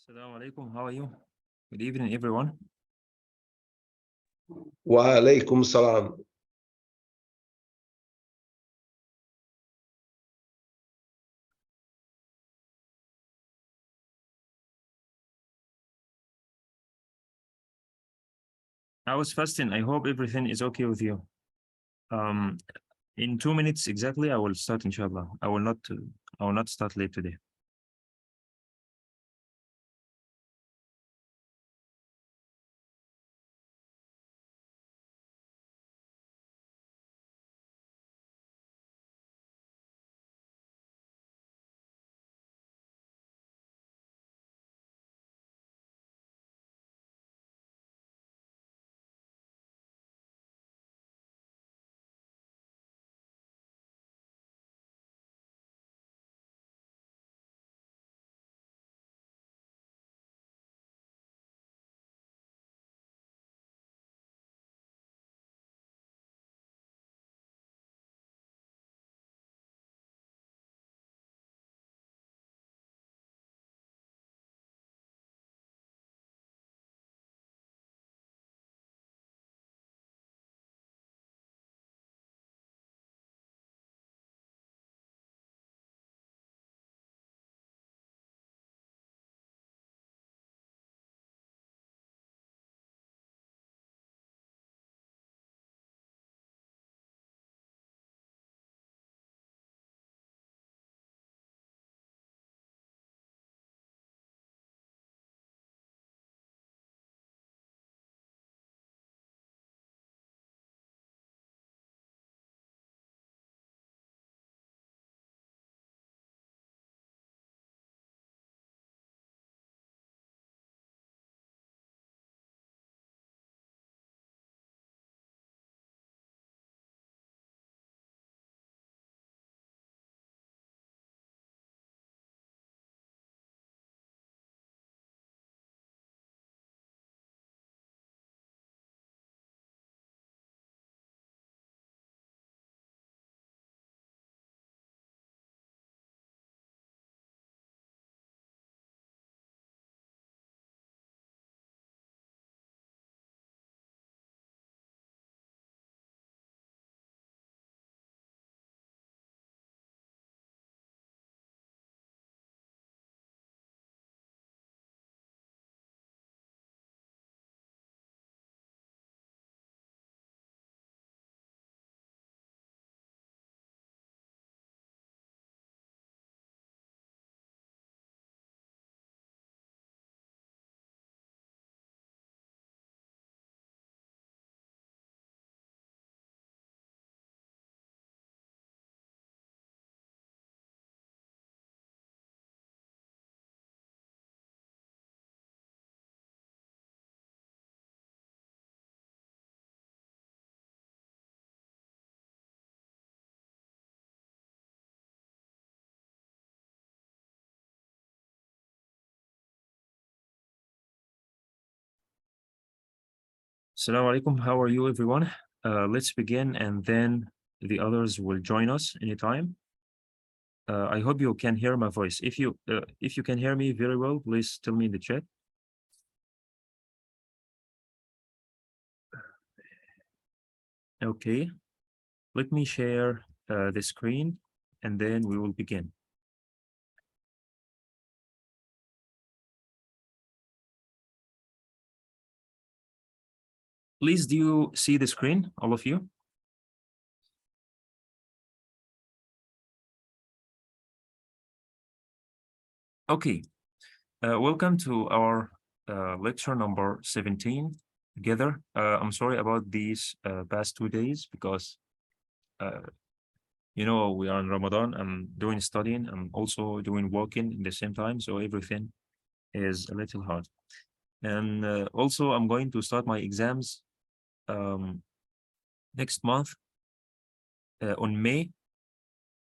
Assalamu alaikum. How are you? Good evening, everyone. وعليكم السلام. I was fasting. I hope everything is okay with you. Um, in 2 minutes exactly, I will start, inshallah. I will not start late today. Assalamu alaikum. How are you, everyone? Let's begin, and then the others will join us anytime. I hope you can hear my voice. If you can hear me very well, please tell me in the chat. Okay. Let me share the screen, and then we will begin. Please, do you see the screen, all of you? Okay. Welcome to our lecture number 17 together. I'm sorry about these past 2 days because we are in Ramadan. I'm doing studying. I'm also doing working in the same time, so everything is a little hard. And also, I'm going to start my exams next month on May.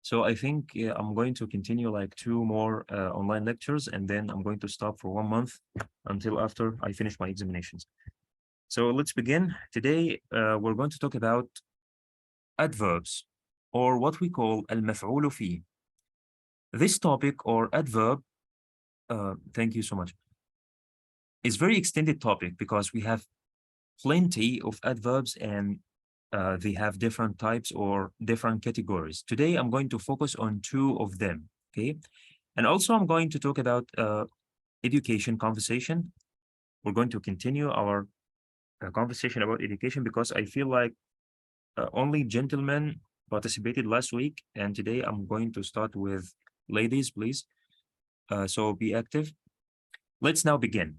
So I think I'm going to continue like 2 more online lectures, and then I'm going to stop for 1 month until after I finish my examinations. So let's begin. Today, we're going to talk about adverbs, or what we call المفعول فيه. This topic or adverb, thank you so much. is very extended topic because we have plenty of adverbs and they have different types or different categories. Today, I'm going to focus on two of them, okay? And also, I'm going to talk about education conversation. We're going to continue our conversation about education because I feel like only gentlemen participated last week, and today I'm going to start with ladies, please. So be active. Let's now begin.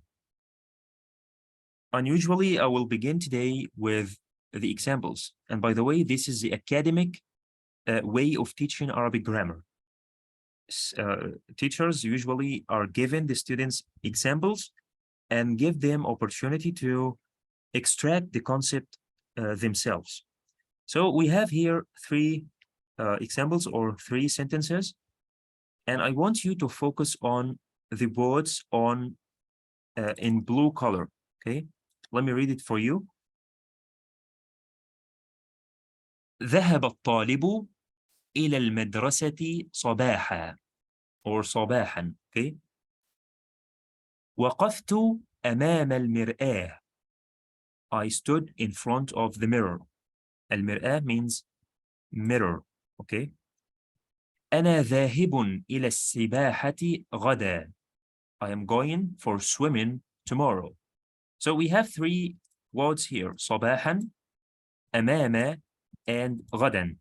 Unusually, I will begin today with the examples. And by the way, this is the academic way of teaching Arabic grammar. Teachers usually are given the students examples and give them opportunity to extract the concept themselves. So we have here three examples or three sentences, and I want you to focus on the words on in blue color, okay? Let me read it for you. ذهب الطالب إلى المدرسة صباحا or صباحا, okay? وقفت أمام المرآة. I stood in front of the mirror. المرآة means mirror, okay? أنا ذاهب إلى السباحة غدا. I am going for swimming tomorrow. So we have three words here, صباحا, أمام, and غدا.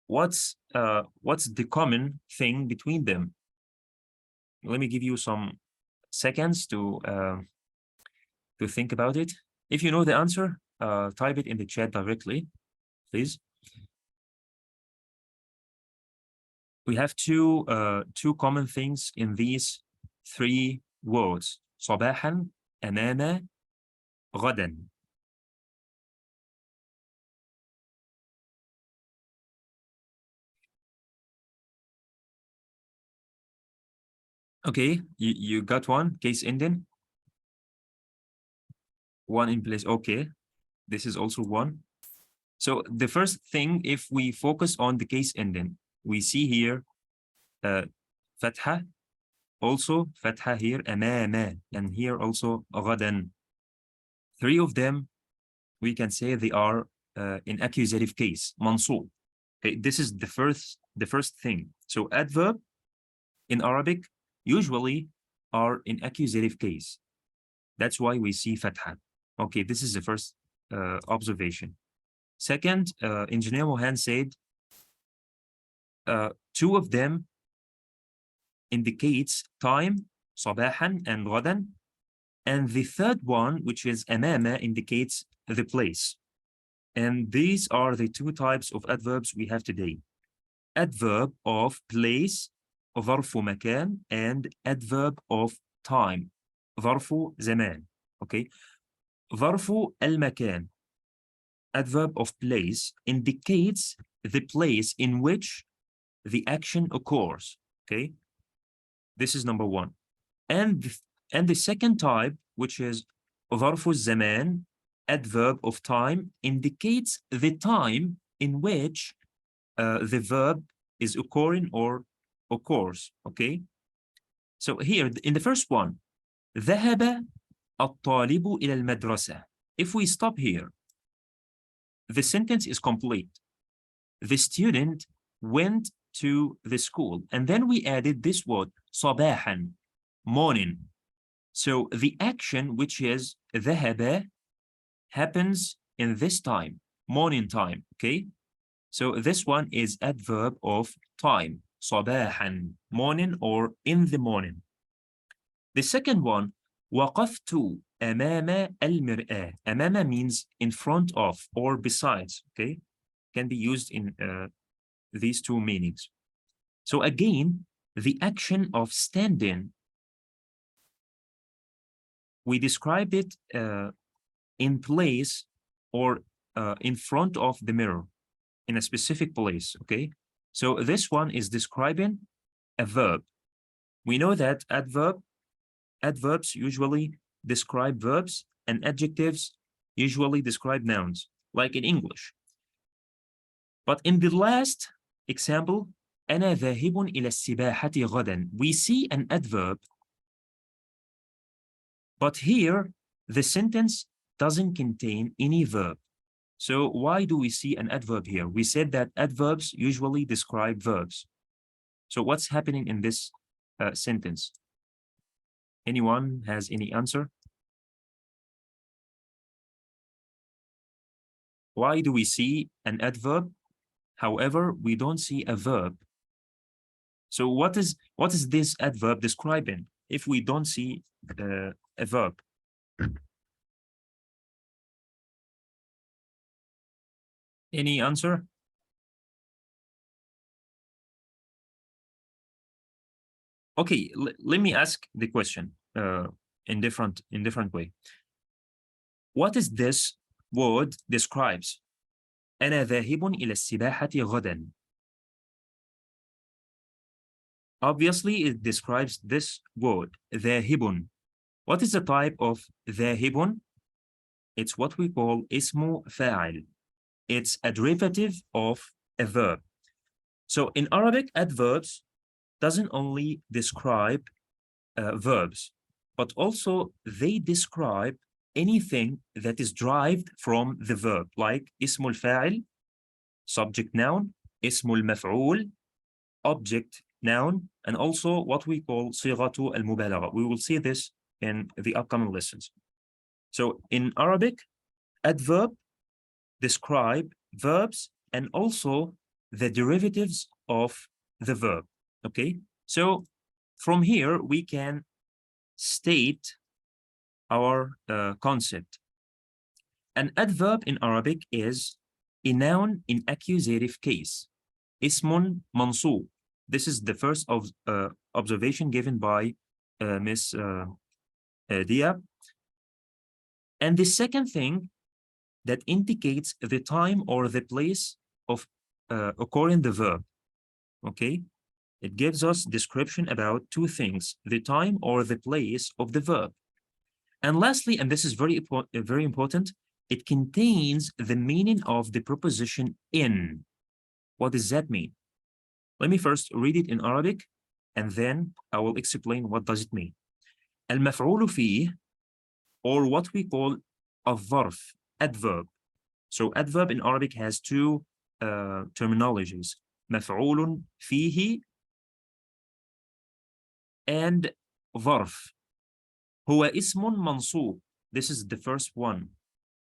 What's the common thing between them? Let me give you some seconds to think about it. If you know the answer, type it in the chat directly, please. We have two common things in these three words. صباحا, أمام, غدا. Okay, you got one, case ending. One in place, okay. This is also one. So the first thing, if we focus on the case ending, we see here فتحة, also فتحة here, أمام, and here also غدا. Three of them, we can say they are in accusative case, منصوب. Okay, this is the first thing. So adverb in Arabic usually are in accusative case. That's why we see فتحة. Okay, this is the first observation. Second, Engineer Mohan said two of them indicates time, صباحا and غدا, and the third one, which is أمام, indicates the place. And these are the two types of adverbs we have today. Adverb of place, ظرف مكان, and adverb of time, ظرف زمان. Okay, ظرف المكان, adverb of place, indicates the place in which the action occurs. Okay, this is number one. And the second type, which is ظرف الزمان, adverb of time, indicates the time in which the verb is occurring or occurs. Okay, so here in the first one, ذهب الطالب إلى المدرسة. If we stop here, the sentence is complete. The student went to the school, and then we added this word صباحا, morning. So the action, which is ذهب, happens in this time, morning time. Okay, so this one is adverb of time, صباحا, morning or in the morning. The second one, وقفت أمام المرآة. أمام means in front of or besides. Okay, can be used in these two meanings. So again, the action of standing, we describe it in place or in front of the mirror, in a specific place, okay? So this one is describing a verb. We know that adverbs usually describe verbs, and adjectives usually describe nouns, like in English. But in the last example, أنا ذاهب إلى السباحة غدا, we see an adverb But here, the sentence doesn't contain any verb. So why do we see an adverb here? We said that adverbs usually describe verbs. So what's happening in this sentence? Anyone has any answer? Why do we see an adverb? However, we don't see a verb. So what is this adverb describing if we don't see a verb? Any answer? Okay, let me ask the question in different way. What is this word describes? أنا ذاهب إلى السباحة غدا. Obviously, it describes this word, ذاهب. What is the type of ذاهب? It's what we call اسم فاعل. It's a derivative of a verb. So in Arabic, adverbs doesn't only describe verbs, but also they describe anything that is derived from the verb, like اسم الفاعل, subject noun, اسم المفعول, object noun, and also what we call صيغة المبالغة. We will see this in the upcoming lessons. So in Arabic, adverb describe verbs and also the derivatives of the verb. Okay, so from here we can state our concept. An adverb in Arabic is a noun in accusative case. اسم منصوب. This is the first observation given by Miss Dia. And the second thing that indicates the time or the place of occurring the verb. Okay, it gives us description about two things, the time or the place of the verb. And lastly, and this is very important, it contains the meaning of the preposition in. What does that mean? Let me first read it in Arabic, and then I will explain what does it mean. المفعول فيه, or what we call الظرف, adverb. So adverb in Arabic has two terminologies, مفعول فيه and ظرف. هو اسم منصوب. This is the first one,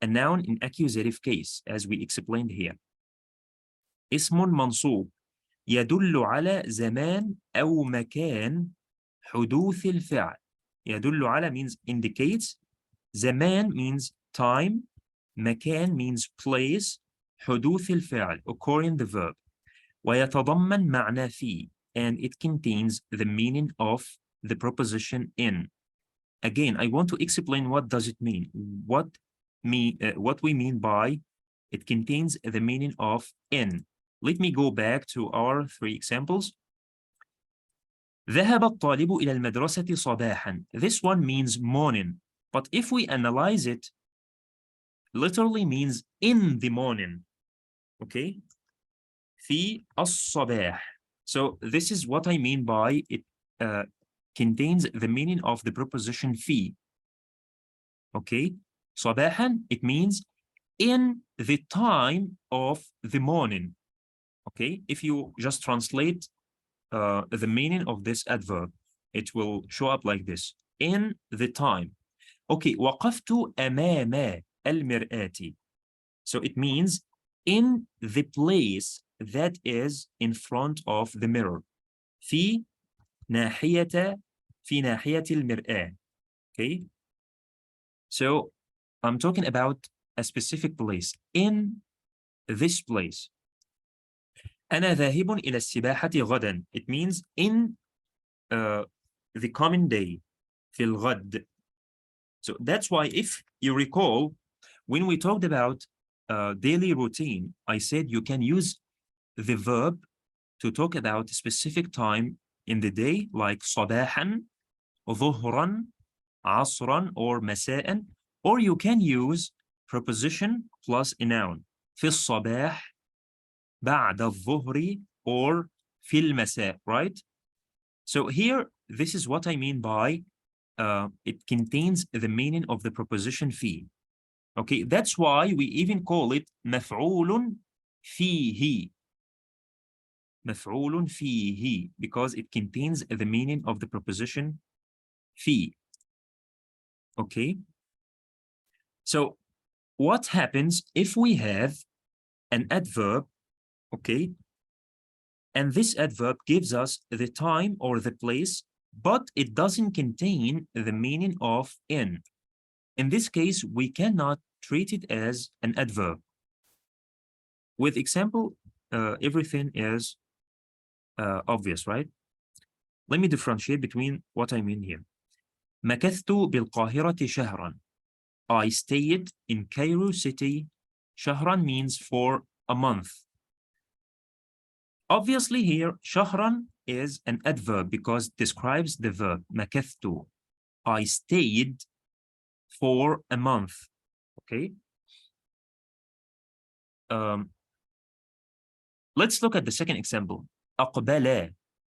a noun in accusative case, as we explained here. اسم منصوب يدل على زمان أو مكان حدوث الفعل. يدل على means indicates, زمان means time, مكان means place, حدوث الفعل occurring the verb. ويتضمن معنى في, and it contains the meaning of the preposition in. Again, I want to explain what does it mean. What we mean by it contains the meaning of in. Let me go back to our three examples. ذهب الطالب إلى المدرسة صباحا. This one means morning, but if we analyze it, literally means in the morning. Okay? في الصباح. So this is what I mean by it contains the meaning of the preposition في. Okay? صباحا, it means in the time of the morning. Okay? If you just translate the meaning of this adverb, it will show up like this. In the time. Okay, وقفت أمام المرآة. So it means in the place that is in front of the mirror. في ناحية المرآة. Okay? So I'm talking about a specific place. In this place. أنا ذاهب إلى السباحة غدا. It means in the coming day. في الغد. So that's why if you recall, when we talked about daily routine, I said you can use the verb to talk about a specific time in the day, like صباحا, ظهرا, عصرا, or مساء, or you can use preposition plus a noun. في الصباح, بعد الظهر, or في المساء, right? So here, this is what I mean by it contains the meaning of the preposition في. Okay, that's why we even call it مفعول فيه. مفعول فيه, because it contains the meaning of the preposition في. Okay, so what happens if we have an adverb, okay, and this adverb gives us the time or the place, but it doesn't contain the meaning of in? In this case, we cannot treat it as an adverb. With example, everything is obvious, right? Let me differentiate between what I mean here. مكثت بالقاهرة شهرا. I stayed in Cairo city. شهرا means for a month. Obviously here, شهرا is an adverb because it describes the verb. مكثت. I stayed for a month. Okay. Let's look at the second example. أقبل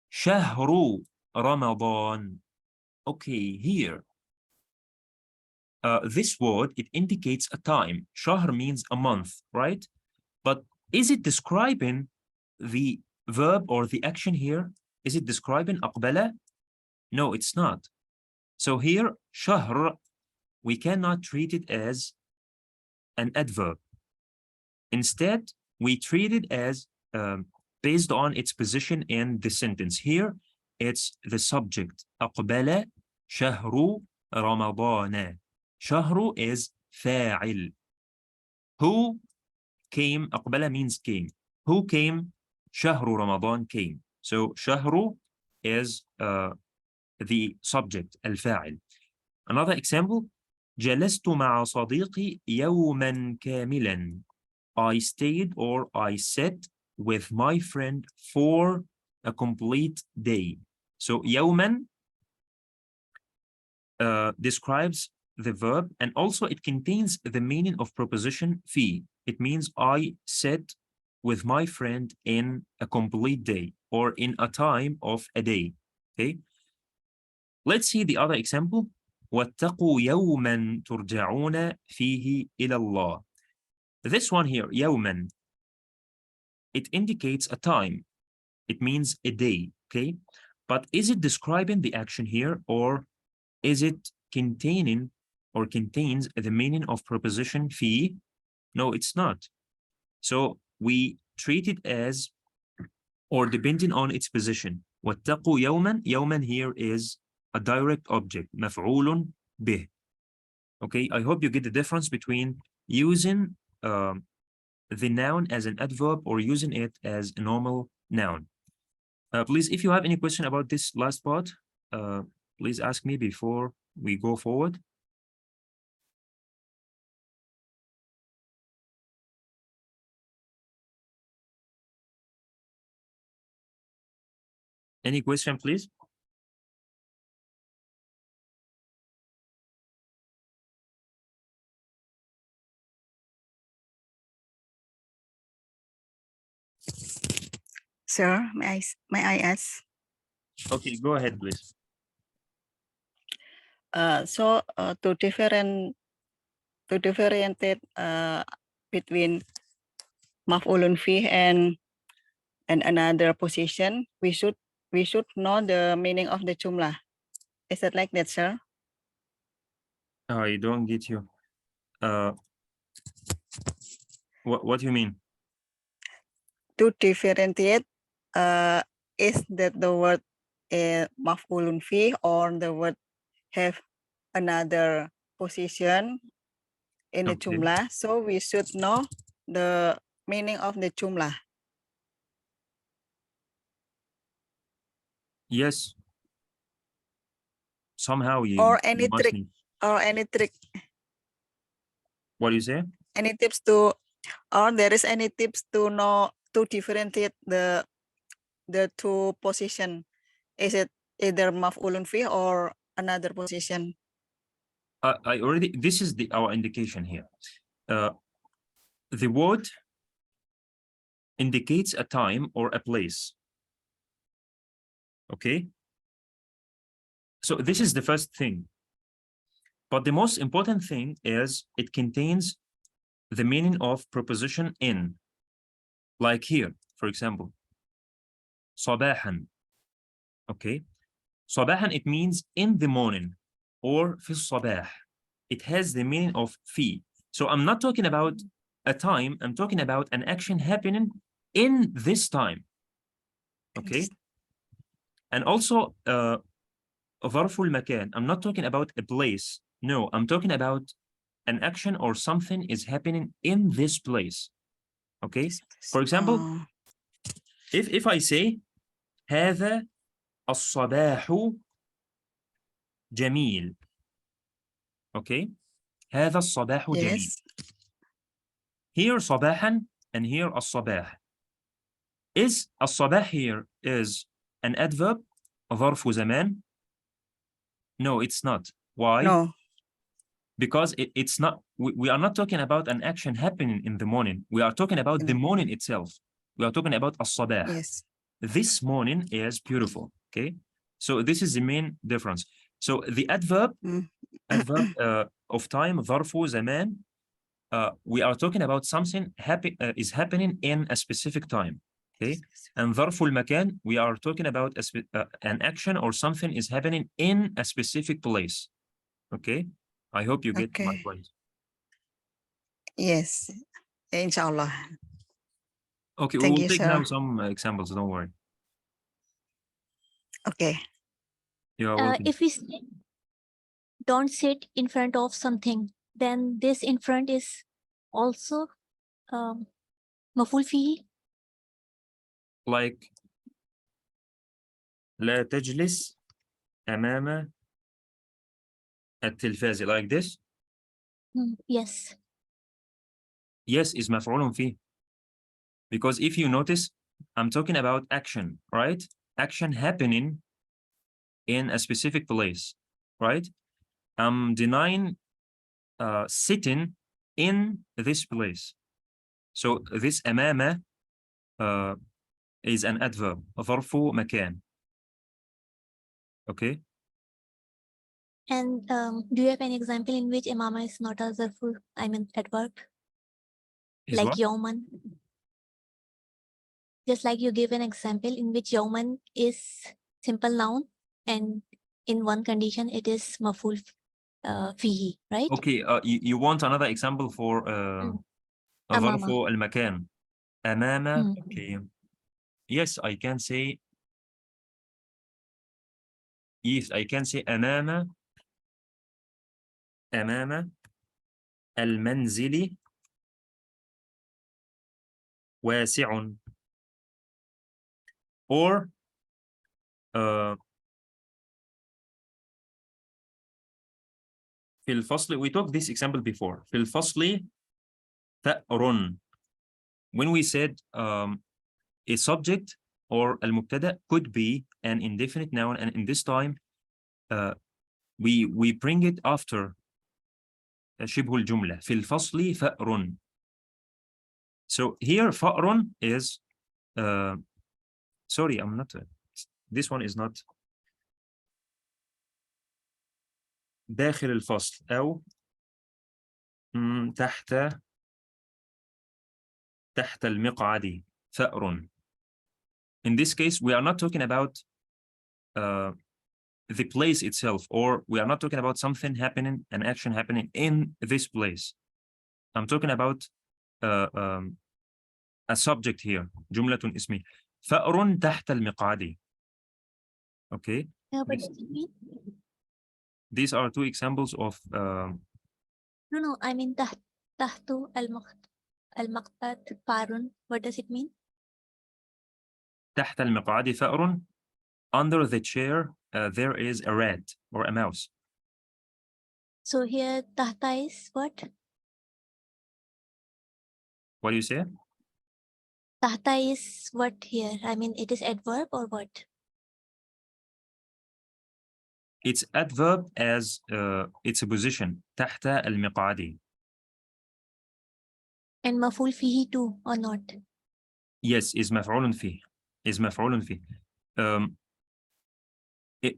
شهر رمضان. Okay, here. This word, it indicates a time. شهر means a month, right? But is it describing the verb or the action here? Is it describing أقبل? No, it's not. So here, شهر, we cannot treat it as an adverb. Instead, we treat it as based on its position in the sentence. Here, it's the subject. أقبل شهر رمضان. شهر is فاعل. Who came? أقبل means came. Who came? شهر رمضان came. So شهر is the subject, الفاعل. Another example. جلست مع صديقي يوما كاملا. I stayed or I sat with my friend for a complete day. So يوما describes the verb, and also it contains the meaning of preposition في. It means I sat with my friend in a complete day or in a time of a day. Okay. Let's see the other example. واتقوا يوما ترجعون فيه إلى الله. This one here, يوما, it indicates a time. It means a day, okay? But is it describing the action here, or is it containing or contains the meaning of preposition في? No, it's not. So we treat it as, or depending on its position. واتقوا يوما, يوما here is a direct object, مفعول به. Okay, I hope you get the difference between using the noun as an adverb or using it as a normal noun. Please, if you have any question about this last part, please ask me before we go forward. Any question, please? Sir, may I ask? Okay, go ahead, please. To differentiate between maf'ulun fih and another position, we should know the meaning of the jumlah. Is it like that, sir? I don't get you. What do you mean? To differentiate, is that the word maf'ulun fih or the word have another position in the Okay. jumlah? So we should know the meaning of the jumlah. Yes. Somehow you Or any must trick, need. or any trick, What do you say? any tips to, or there is any tips to know, to differentiate the two position? Is it either maf'ulun fih or another position? I already, this is our indication here. The word indicates a time or a place. Okay. So this is the first thing. But the most important thing is it contains the meaning of preposition in. Like here, for example, صباحا. Okay. صباحا, it means in the morning or في الصباح. It has the meaning of في. So I'm not talking about a time, I'm talking about an action happening in this time. Okay. And also ظرف المكان, I'm not talking about a place. No, I'm talking about an action or something is happening in this place. Okay. For example, if I say هذا الصباح جميل. Okay. هذا الصباح جميل. Yes. Here صباحا and here الصباح. Is الصباح here is an adverb, ظرف زمان? No, it's not. Why? No. Because it's not, we are not talking about an action happening in the morning. We are talking about the morning itself. We are talking about الصباح. Yes. This morning is beautiful. Okay. So this is the main difference. So the adverb of time, ظرف زمان, we are talking about something is happening in a specific time. Okay. And ظرف المكان, we are talking about an action or something is happening in a specific place. Okay. I hope you get my point. Yes. Inshallah. Okay, Thank we'll you, take sir. now some examples, don't worry. Okay. You're welcome. If we say, don't sit in front of something, then this in front is also مفعول فيه. Like لا تجلس أمام التلفاز, like this. Yes. Yes is مفعول فيه. Because if you notice, I'm talking about action, right? Action happening in a specific place, right? I'm denying sitting in this place. So this أمام is an adverb, ظرف مكان. Okay. And do you have an example in which imama is not a zarfu, I mean adverb? Is Like what? yawman. Just like you give an example in which yawman is simple noun and in one condition it is maf'ul fihi, right? Okay, you want another example for ظرف أمامة. المكان. أمام. Okay. Yes, I can say. Yes, I can say أمام المنزل واسع. Or في الفصل, we took this example before. في الفصل ثأر. When we said a subject or المبتدأ could be an indefinite noun, and in this time we bring it after شبه الجملة. في الفصل ثأر. So here فأر is sorry, I'm not, this one is not داخل الفصل أو تحت المقعد ثأر. In this case, we are not talking about the place itself, or we are not talking about something happening, an action happening in this place. I'm talking about a subject here, جملة اسمية. ثأر تحت المقعد. Okay. Yeah, but does it mean? These are two examples of No, I mean تحت المقعد فار. What does it mean? تحت المقعد ثأر. Under the chair there is a rat or a mouse. So here tahta is what? What do you say? Tahta is what here? I mean, it is adverb or what? It's adverb as it's a position. تحت المقعد. And maf'ul fihi too or not? Yes, is مفعول فيه. Is مفعول فيه.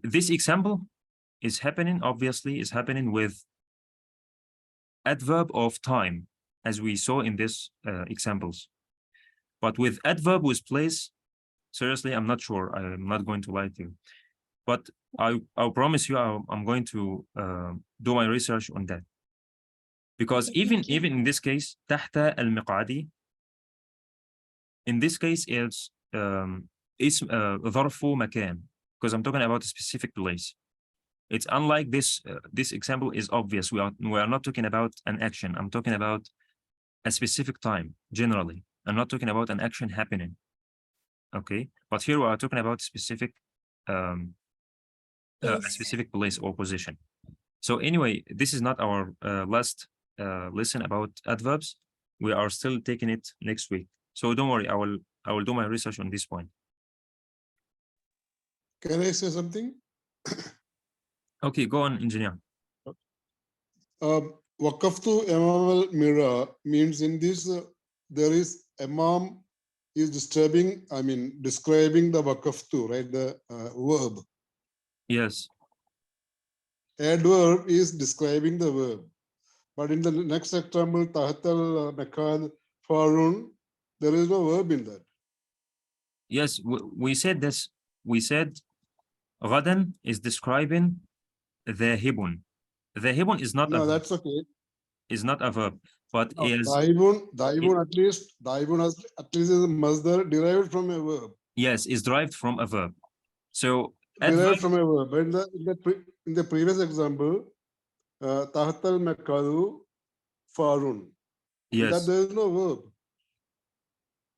This example is happening, obviously, is happening with adverb of time, as we saw in this examples. But with adverb with place, seriously, I'm not sure. I'm not going to lie to you. But I'll promise you I'm going to do my research on that. Because Okay, thank you. even in this case, تحت المقعد, in this case it's اسم ظرف مكان, because I'm talking about a specific place. It's unlike this this example is obvious. We are not talking about an action. I'm talking about a specific time generally. I'm not talking about an action happening. Okay, but here we are talking about specific a Yes. specific place or position. So anyway, this is not our last lesson about adverbs. We are still taking it next week. So don't worry, I will do my research on this point. Can I say something? Okay, go on, engineer. Waqaftu Imam al-Mira means in this there is Imam is describing the Waqaftu, right? The verb. Yes. Adverb is describing the verb. But in the next example, Tahatal Nakad Farun, there is no verb in that. Yes, we said this. We said غدا is describing ذاهب. ذاهب is not a No, verb, that's okay. is not a verb, but No, is Daibun at least is a masdar derived from a verb. yes, is derived from a verb. So Derived adverb, from a verb. But in the previous example, Tahatal Makadu Farun. In that yes. there is no verb.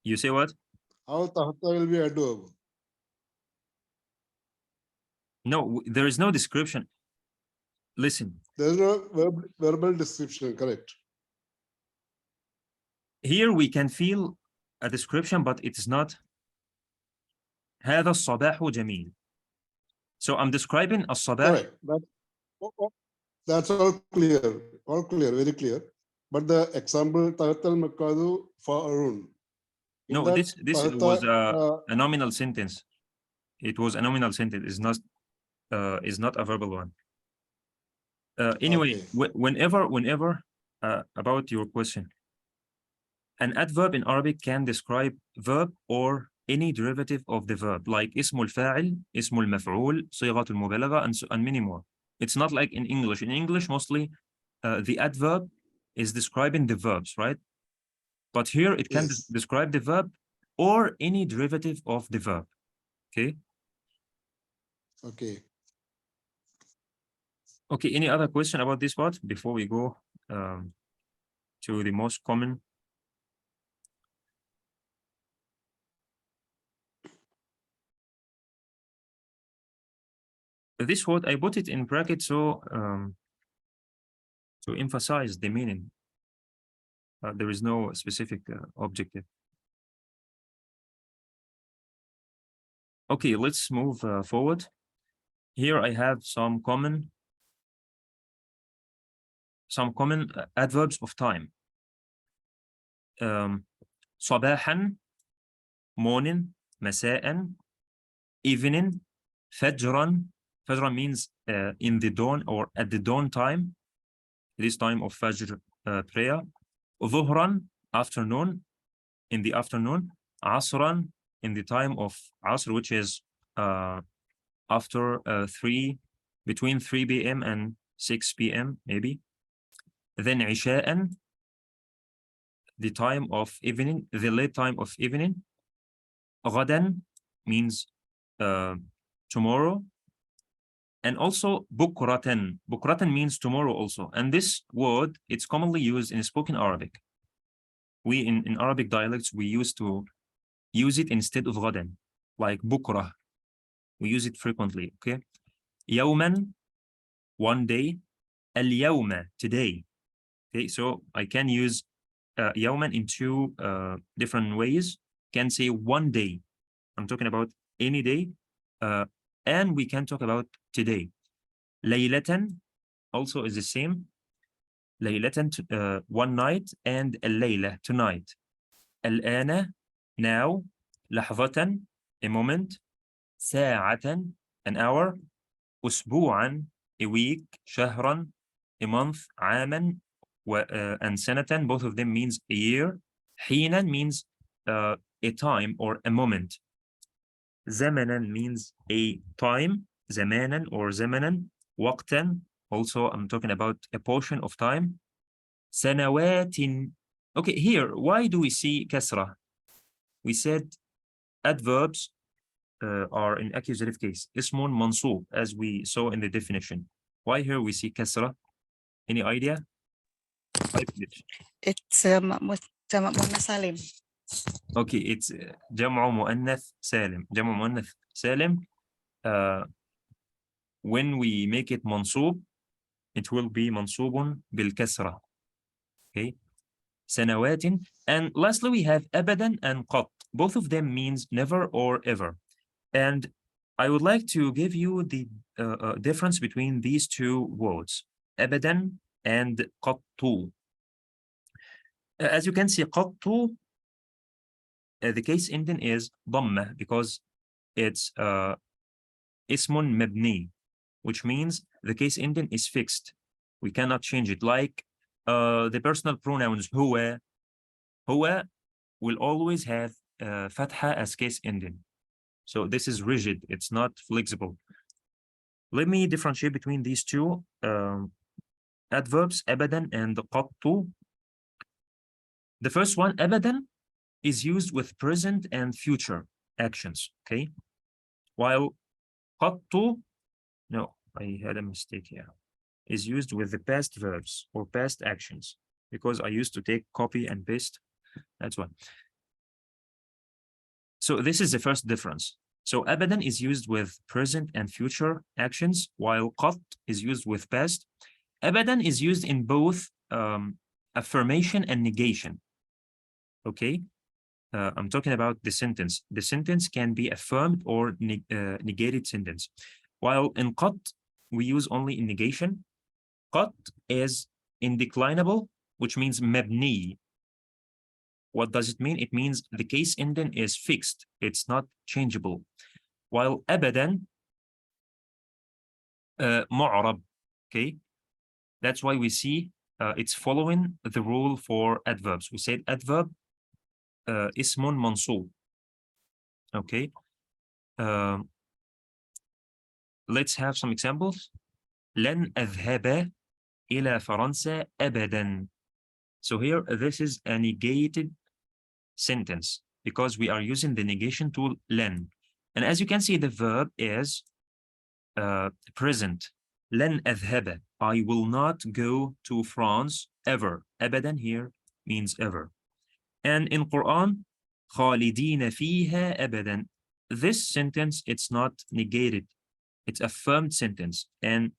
You say what? How Tahta will be adverb? No, there is no description. Listen, There is no verbal description, correct? here we can feel a description, but it is not. هذا الصباح جميل. So I'm describing الصباح. Correct. That's all clear, very clear. But the example Tahatal Makadu Farun. No, this was a nominal sentence. It was a nominal sentence. Is not a verbal one. Anyway, Okay. whenever about your question, an adverb in Arabic can describe verb or any derivative of the verb, like اسم الفاعل, اسم المفعول, صيغة المبالغة, and many more. It's not like in English. In English, mostly the adverb is describing the verbs, right? But here it can Yes. describe the verb or any derivative of the verb. Okay. Okay. Okay. Any other question about this part before we go to the most common? This word, I put it in brackets so to emphasize the meaning. There is no specific objective. Okay, let's move forward. Here I have some common adverbs of time. صباحا, morning, مساء, evening, فجرا. Fajr means in the dawn or at the dawn time. This time of Fajr prayer. ظهرا, afternoon, in the afternoon. عصرا, in the time of Asr, which is after between 3 p.m. and 6 p.m. maybe. Then عشاء, the time of evening, the late time of evening. غدا means tomorrow. And also bukratan. Bukratan means tomorrow also. And this word, it's commonly used in spoken Arabic. We in Arabic dialects, we used to use it instead of غدا, like bukra. We use it frequently, okay? يوما, one day. اليوم, today. Okay, so I can use يوما in two different ways. Can say one day. I'm talking about any day. And we can talk about today. ليلة also is the same. ليلة, one night, and الليلة, tonight. الآن, now. لحظة, a moment. ساعة, an hour. أسبوعا, a week. شهرا, a month. عاما, and sanatan, both of them means a year. حينا means a time or a moment. زمنا means a time, زمانا or زمنا. وقتا, also I'm talking about a portion of time. سنوات. Okay, here, why do we see kasra? We said adverbs are in accusative case. اسم منصوب, as we saw in the definition. Why here we see kasra? Any idea? It's jamak muannas salim. Okay, it's جمع مؤنث سالم. جمع مؤنث سالم. When we make it منصوب, it will be منصوب بالكسرة. Okay. سنوات. And lastly, we have أبدا and قط. Both of them means never or ever. And I would like to give you the difference between these two words, أبدا and قط. As you can see, قط, the case ending is ضمة because it's اسم مبني, which means the case ending is fixed. We cannot change it. Like the personal pronouns هو will always have fatha as case ending. So this is rigid. It's not flexible. Let me differentiate between these two adverbs, أبدا and قط. The first one, أبدا, is used with present and future actions. Okay, while قط, no, I had a mistake here, is used with the past verbs or past actions, because I used to take copy and paste. That's why. So this is the first difference. So أبدا is used with present and future actions, while قط is used with past. أبدا is used in both affirmation and negation. Okay, I'm talking about the sentence. The sentence can be affirmed or negated sentence. While in قط, we use only in negation. قط is indeclinable, which means مبني. What does it mean? It means the case ending is fixed. It's not changeable. While أبدا, معرب. Okay, that's why we see it's following the rule for adverbs. We said adverb اسم منصوب. Okay, let's have some examples. لن أذهب إلى فرنسا أبدا. So here, this is a negated sentence because we are using the negation tool لن. And as you can see, the verb is present. لن أذهب, I will not go to France ever. أبدا here means ever. And in Quran, خالدين فيها أبدا. This sentence, it's not negated. It's affirmed sentence. And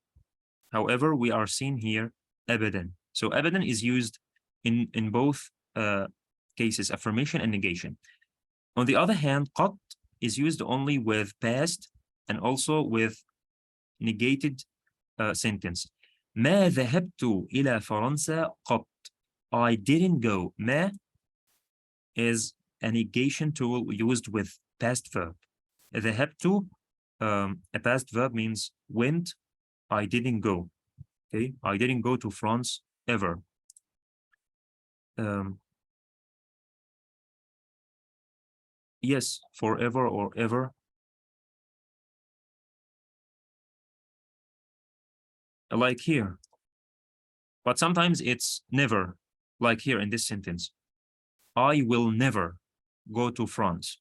however, we are seeing here أبدا. So أبدا is used in both cases, affirmation and negation. On the other hand, قط is used only with past and also with negated sentence. ما ذهبت إلى فرنسا قط. I didn't go. ما is a negation tool used with past verb. ذهبت, a past verb means went. I didn't go. Okay, I didn't go to France ever. Yes, forever or ever. Like here. But sometimes it's never, like here in this sentence. I will never go to France.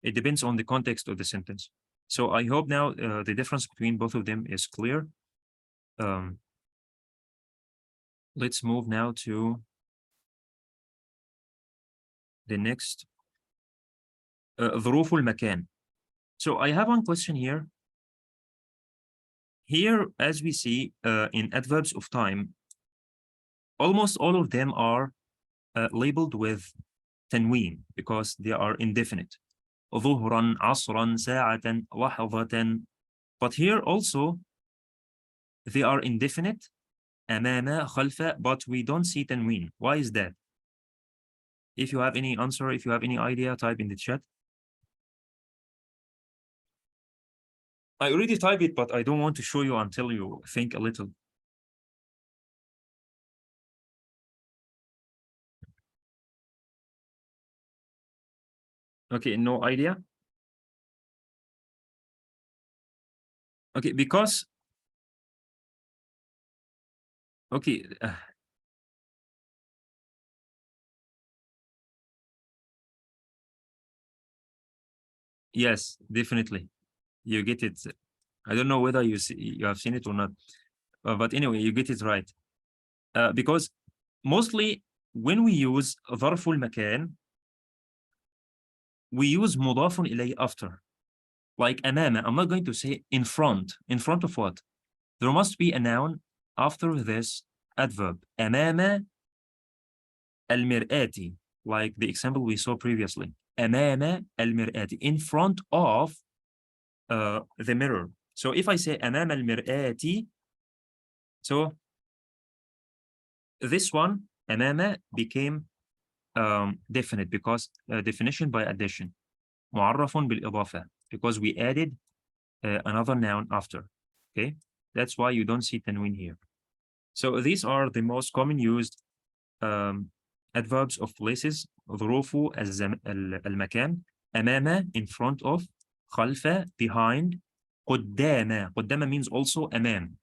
It depends on the context of the sentence. So I hope now the difference between both of them is clear. Let's move now to the next. ظروف المكان. So I have one question here. Here, as we see in adverbs of time, almost all of them are labeled with tanween because they are indefinite. ظهرا, عصرا, ساعة, لحظة. But here also, they are indefinite, أمام, خلف, but we don't see tanween. Why is that? If you have any answer, if you have any idea, type in the chat. I already typed it, but I don't want to show you until you think a little. Okay, no idea. Okay, because okay, yes, definitely, you get it. I don't know whether you have seen it or not, but anyway, you get it right. Because mostly when we use ظرف المكان, we use مضاف إليه after. Like أمام, I'm not going to say in front. In front of what? There must be a noun after this adverb. أمام المرآة, like the example we saw previously. أمام المرآة, in front of the mirror. So if I say أمام المرآة, so this one أمام became definite because definition by addition. معرف بالإضافة, because we added another noun after. Okay, that's why you don't see tanween here. So these are the most common used adverbs of places. ظروف المكان. أمام, in front of. خلف, behind. قدام. قدام means also أمام.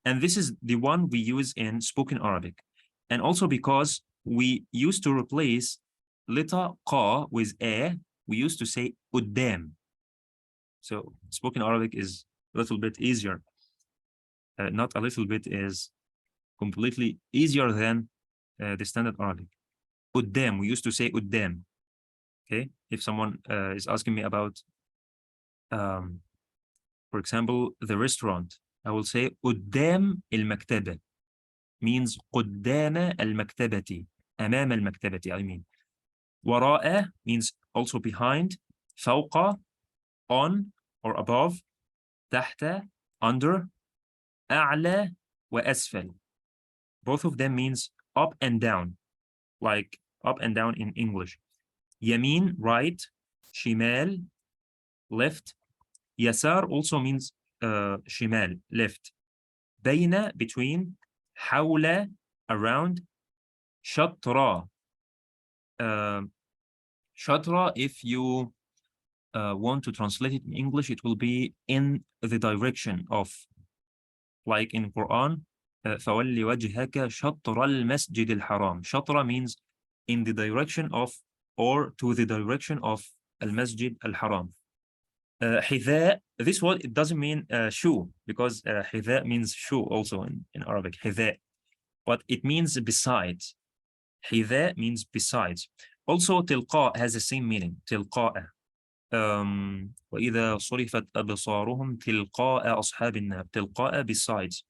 And this is the one we use in spoken Arabic. And also because we used to replace letter qa with a, we used to say قدام. So spoken Arabic is a little bit easier. Not a little bit, is completely easier than the standard Arabic. قدام, we used to say قدام. Okay, if someone is asking me about, for example, the restaurant, I will say قدام المكتبة, means قدام المكتبة, أمام المكتبة, I mean. وراء means also behind. فوق, on or above. تحت, under. أعلى وأسفل. Both of them means up and down, like up and down in English. يمين, right. شمال, left. يسار also means شمال, left. بين, between. حول, around. شطرة. شطرة, if you want to translate it in English, it will be in the direction of, like in Quran, فَوَلِّ وَجْهَكَ شَطْرَ الْمَسْجِدِ الْحَرَامِ. شطرة means in the direction of, or to the direction of al-Masjid al-Haram. حذاء, this word, it doesn't mean shoe, because حذاء means shoe also in Arabic, حذاء, but it means besides. حذاء means besides. Also تلقاء has the same meaning, تلقاء. وإذا صرفت أبصارهم تلقاء أصحاب النار, تلقاء, besides.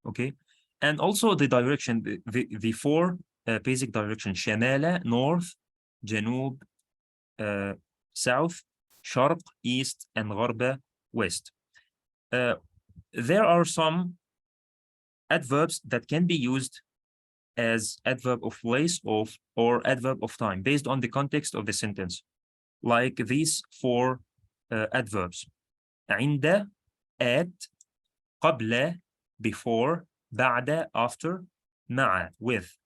Okay, and also the direction, the four basic directions: شمال, north. جنوب, south. شرق, east, and غرب, west. There are some adverbs that can be used as adverb of place or adverb of time based on the context of the sentence, like these four adverbs: عند, at. قبل, before. بعد, after. مع, with.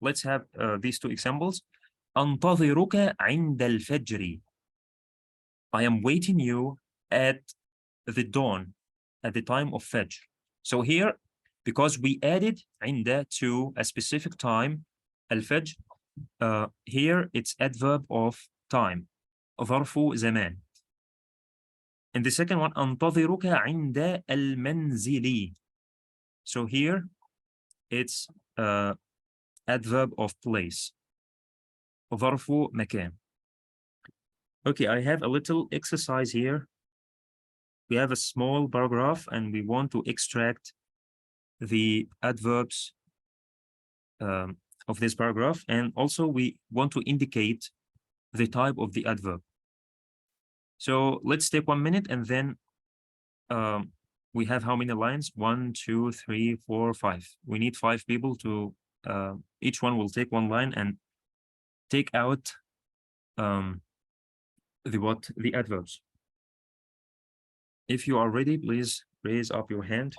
Let's have these two examples. أنتظرك عند الفجر. I am waiting you at the dawn, at the time of Fajr. So here, because we added عند to a specific time, al-Fajr, here it's adverb of time, ظرف زمان. And the second one, أنتظرك عند المنزل. So here it's adverb of place, ظرف مكان. Okay, I have a little exercise here. We have a small paragraph and we want to extract the adverbs of this paragraph, and also we want to indicate the type of the adverb. So let's take 1 minute, and then we have how many lines? 1, 2, 3, 4, 5. We need 5 people to, each one will take 1 line and take out the adverbs. If you are ready, please raise up your hand.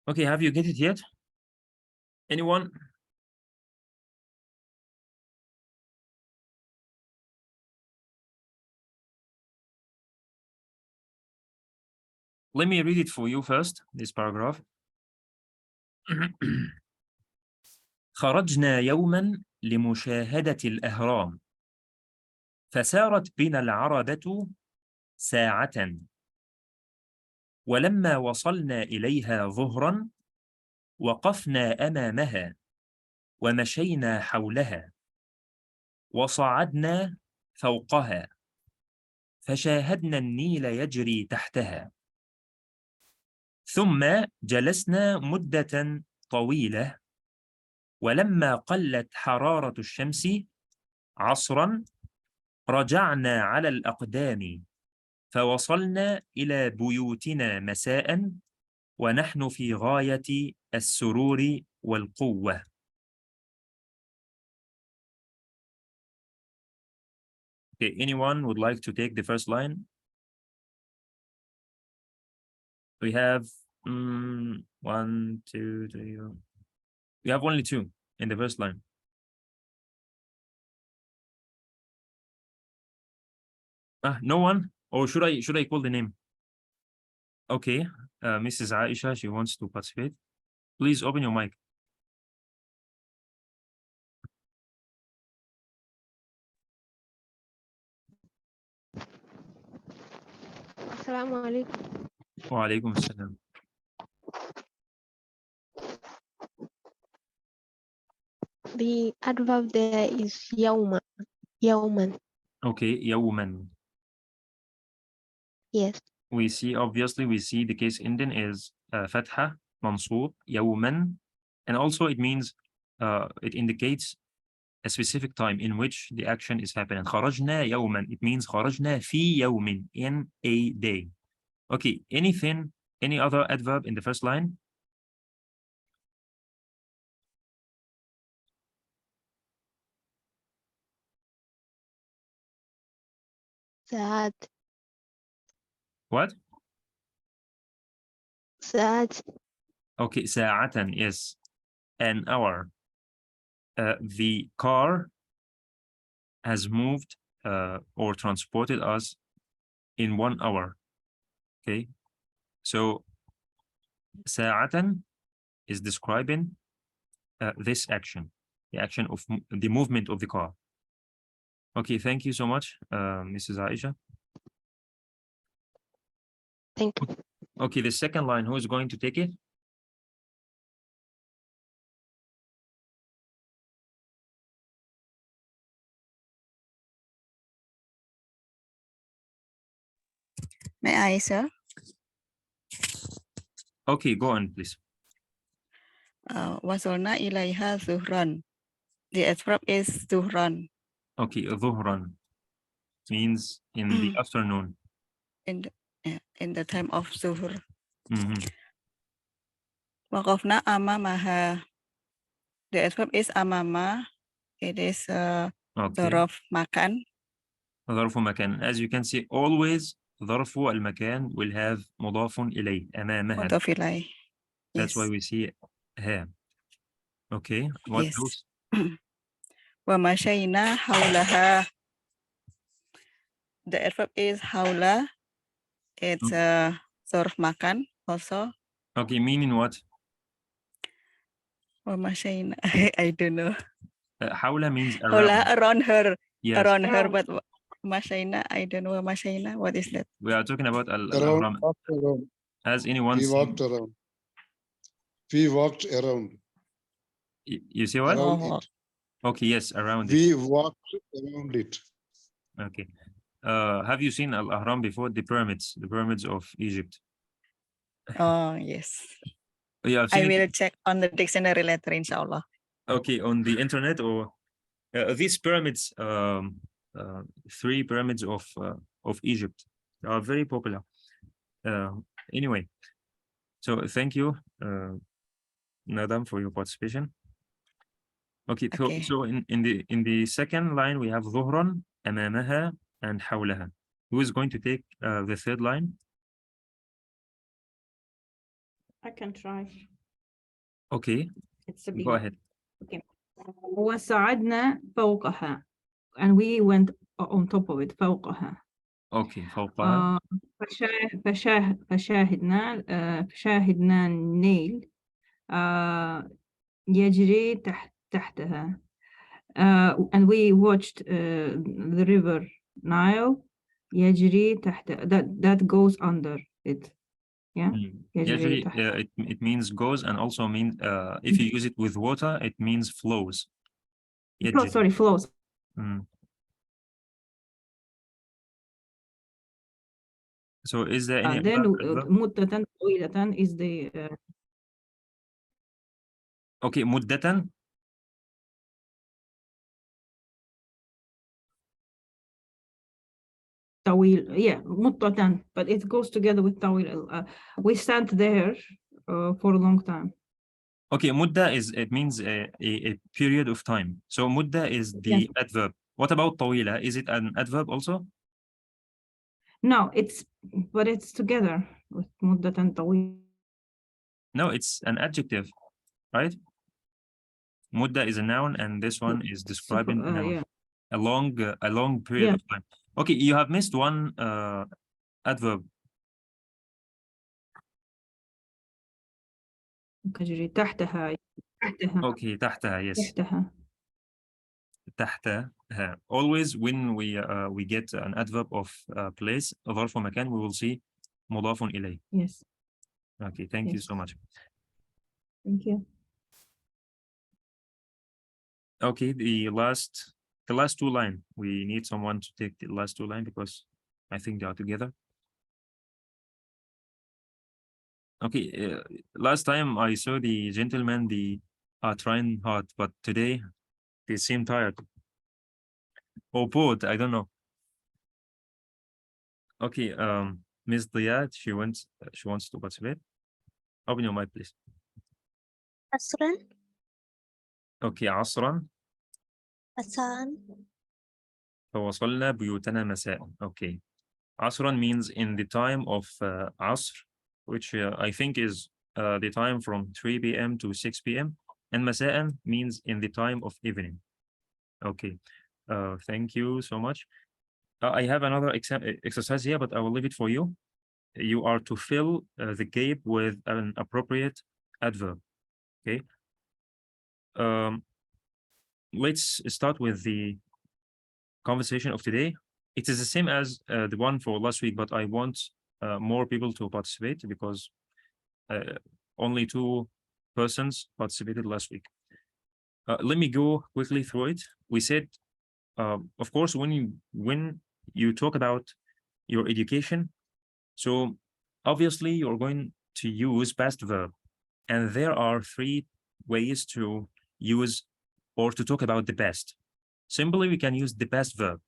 Okay, have you get it yet? Anyone? Let me read it for you first, this paragraph. خرجنا يوما لمشاهدة الأهرام فسارت بنا العربة ساعة ولما وصلنا إليها ظهرا وقفنا أمامها ومشينا حولها وصعدنا فوقها فشاهدنا النيل يجري تحتها ثم جلسنا مدة طويلة ولما قلت حرارة الشمس عصرا رجعنا على الأقدام فوصلنا إلى بيوتنا مساء ونحن في غاية السرور والقوة. Okay, anyone would like to take the first line? We have 1, 2, 3. We have only 2 in the first line. No one? Or should I call the name? Okay, Mrs. Aisha, she wants to participate. Please open your mic. Assalamu alaikum. Wa alaikum assalam. The adverb there is yawma. Yawman. Okay, yawman. Yes. We see the case ending is fatha, mansub, yawman, and also it means it indicates a specific time in which the action is happening. خرجنا يوما, it means خرجنا في يوم, in a day. Okay, any other adverb in the first line? Saat. What? Saat. Okay, ساعة, yes, an hour. The car has moved or transported us in 1 hour. Okay, so ساعة is describing this action, the action of the movement of the car. Okay, thank you so much, Mrs. Aisha. Thank you. Okay, the second line, who is going to take it? May I, sir? Okay, go on, please. Wasolna ilaiha zuhran. The adverb is zuhran. Okay, dhuhran means in the afternoon. In the time of zuhur. Mhm. Waqafna amamaha. The adverb is amama. It is Okay. dhorof makan. ظرف مكان. As you can see, always ظرف المكان will have مضاف إليه أمامها. Mudhaf ilai. That's Yes. why we see ها. Okay, what Yes. else? Wa mashayna hawlaha. The adverb is hawla. It's dhorof makan also. Okay, meaning what? Wa mashayna. I don't know. حول means Hawla around. around her. Yes, Around her, but mashayna, I don't know. Mashayna, what is that? we are talking about Around, al-ahram. walked around. Has anyone We seen? walked around. We walked around. You see what? Around Oh, it. Okay, yes, around it. We walked around it. Okay. Have you seen al-ahram before? The pyramids of Egypt. oh yes. You have I seen it? will check on the dictionary later, inshallah. Okay, on the internet, or these pyramids, 3 pyramids of Egypt are very popular. Anyway, so thank you, Nadam, for your participation. Okay, Okay. so in the second line we have ظهرا, أمامها, and حولها. Who is going to take the third line? I can try. Okay, It's a go big. ahead. Okay. وصعدنا فوقها. And we went on top of it. فوقها. Okay, فوقها. فشاهدنا النيل يجري تحتها. And we watched the river Nile يجري تحت that goes under it. Yeah. يجري Usually, تحت. it means goes, and also means if you use it with water, it means flows. يجري. Sorry, flows. Mm. So is there any Then other adverb? مدة طويلة is the Okay, مدة. طويل. Yeah, مدة, but it goes together with طويل. We sat there for a long time. Okay, مدة it means a period of time. So مدة is the Yes. adverb. What about طويلة? Is it an adverb also? No, but it's together with مدة طويلة. No, it's an adjective, right? مدة is a noun, and this one is describing a noun. Yeah. A long period Yeah. of time. Okay, you have missed one adverb. تجري تحتها. Okay, تحتها, yes. تحتها. تحتها. Always when we get an adverb of place, ظرف مكان, we will see مضاف إليه. Yes. Okay, thank you Yes. so much. Thank you. Okay, the last two line. We need someone to take the last two line because I think they are together. Okay, last time I saw the gentlemen, they are trying hard, but today they seem tired or bored. I don't know. Okay, Ms. Diad, she wants to participate. Open your mic, please. عصرا Okay, عصرا. مساء فوصلنا بيوتنا مساء. Okay. عصرا means in the time of عصر, which I think is the time from 3 p.m. to 6 p.m. And مساء means in the time of evening. Okay. Thank you so much. I have another exercise here, but I will leave it for you. You are to fill the gap with an appropriate adverb. Okay. Let's start with the conversation of today. It is the same as the one for last week, but I want more people to participate because only 2 persons participated last week. Let me go quickly through it. We said, of course, when you talk about your education, so obviously you're going to use past verb, and there are 3 ways to use or to talk about the past. Simply, we can use the past verb,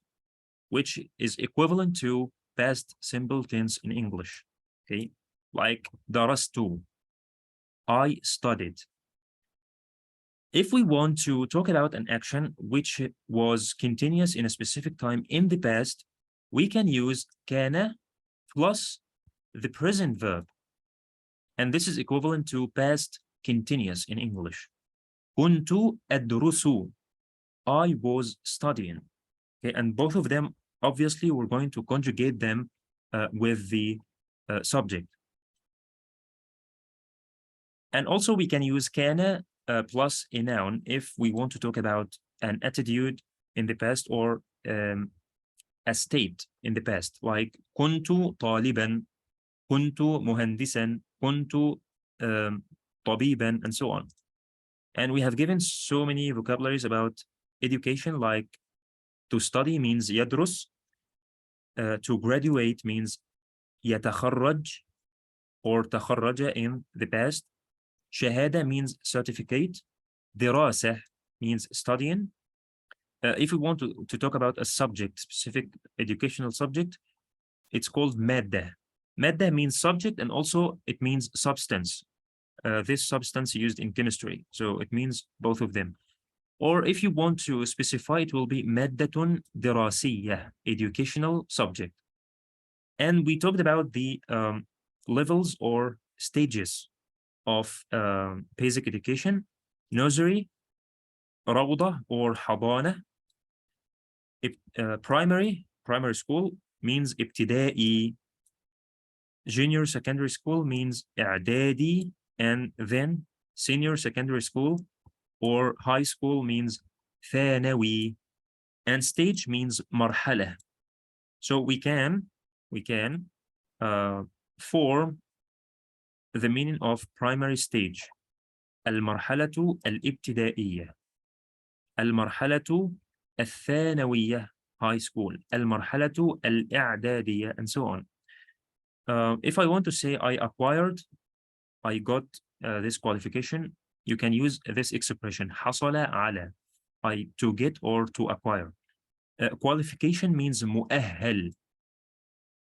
which is equivalent to past simple tense in English. Okay, like درست, I studied. If we want to talk about an action which was continuous in a specific time in the past, we can use كان plus the present verb. And this is equivalent to past continuous in English. كنت أدرس, I was studying. Okay, and both of them, obviously, we're going to conjugate them with the subject. And also we can use كان plus a noun if we want to talk about an attitude in the past or a state in the past, like كنت طالبا, كنت مهندسا, كنت طبيبا, and so on. And we have given so many vocabularies about education, like to study means يدرس, to graduate means يتخرج or تخرج in the past. شهادة means certificate. دراسة means studying. If we want to talk about a subject, specific educational subject, it's called مادة. مادة means subject, and also it means substance. This substance used in chemistry, so it means both of them. Or if you want to specify, it will be مادة دراسية, educational subject. And we talked about the levels or stages of basic education, nursery, روضة or حضانة. Primary school means ابتدائي. Junior secondary school means إعدادي, and then senior secondary school or high school means ثانوي, and stage means مرحلة. So we can form the meaning of primary stage. المرحلة الابتدائية، المرحلة الثانوية high school، المرحلة الإعدادية, and so on. If I want to say I acquired, I got this qualification, you can use this expression حصل على, to get or to acquire. Qualification means مؤهل.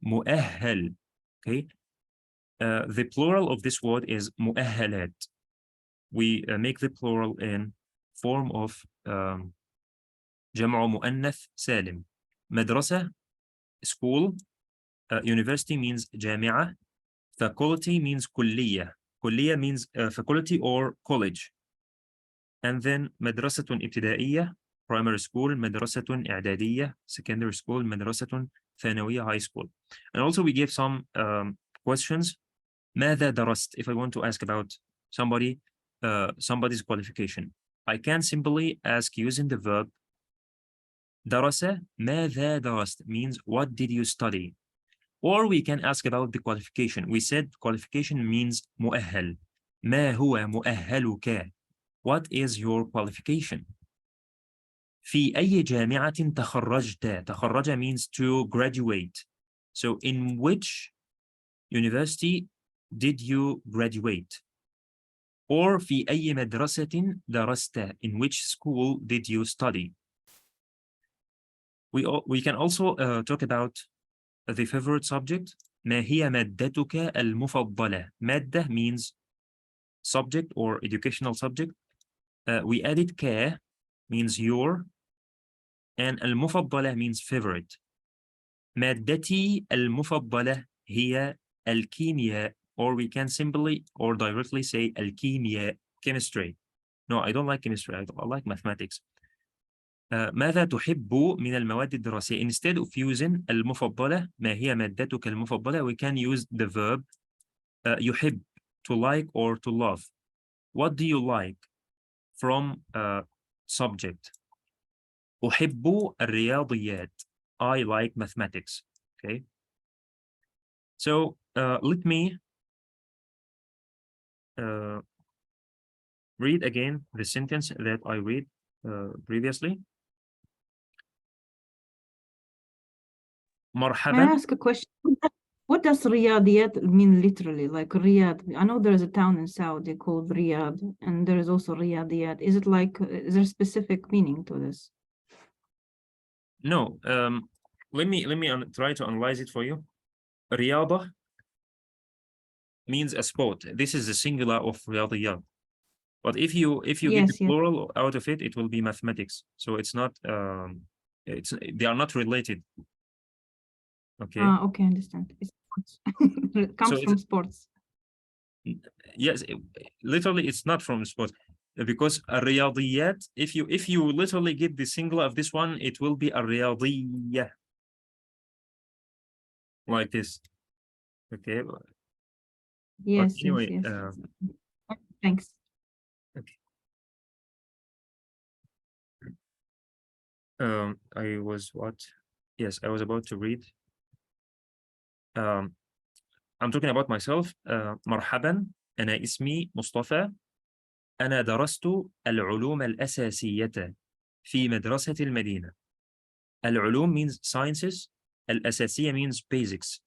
مؤهل. Okay. The plural of this word is مؤهلات. We make the plural in form of جمع مؤنث سالم. مدرسة, school. University means جامعة. Faculty means كلية. كلية means faculty or college. And then مدرسة ابتدائية, primary school. مدرسة إعدادية, secondary school. مدرسة ثانوية, high school. And also we give some questions. ماذا درست? If I want to ask about somebody's qualification, I can simply ask using the verb درس. ماذا درست means what did you study? Or we can ask about the qualification. We said qualification means مؤهل. ما هو مؤهلك? What is your qualification? في أي جامعة تخرجت? تخرج means to graduate. So in which university did you graduate? Or في أي مدرسة درست? In which school did you study? We can also talk about the favorite subject. ما هي مادتك المفضلة? مادة means subject or educational subject. We added ك means your, and المفضلة means favorite. مادتي المفضلة هي الكيمياء, or we can simply or directly say الكيمياء, chemistry. No, I don't like chemistry. I like mathematics. ماذا تحب من المواد الدراسية? Instead of using المفضلة, ما هي مادتك المفضلة, we can use the verb يحب, to like or to love. What do you like from subject? أحب الرياضيات. I like mathematics. Okay. So let me read again the sentence that I read previously. May I مرحبا. ask a question? What does Riyadiyat mean literally? Like Riyadh, I know there is a town in Saudi called Riyadh, and there is also Riyadiyat. Is it like, is there a specific meaning to this? No, let me try to analyze it for you. رياضة means a sport. This is the singular of رياضيات. But if you get Yes, the yes. plural out of it, it will be mathematics. So it's not they are not related. Okay. Ah, okay, understand. It's sports. It comes So from sports. yes, literally it's not from sport, because الرياضيات, if you literally get the singular of this one, it will be الرياضية, like this. Okay. But Yes, anyway, yes, yes. Thanks. okay. I was what? Yes, I was about to read. I'm talking about myself. مرحبا، أنا اسمي مصطفى. أنا درست العلوم الأساسية في مدرسة المدينة. العلوم means sciences. الأساسية means basics.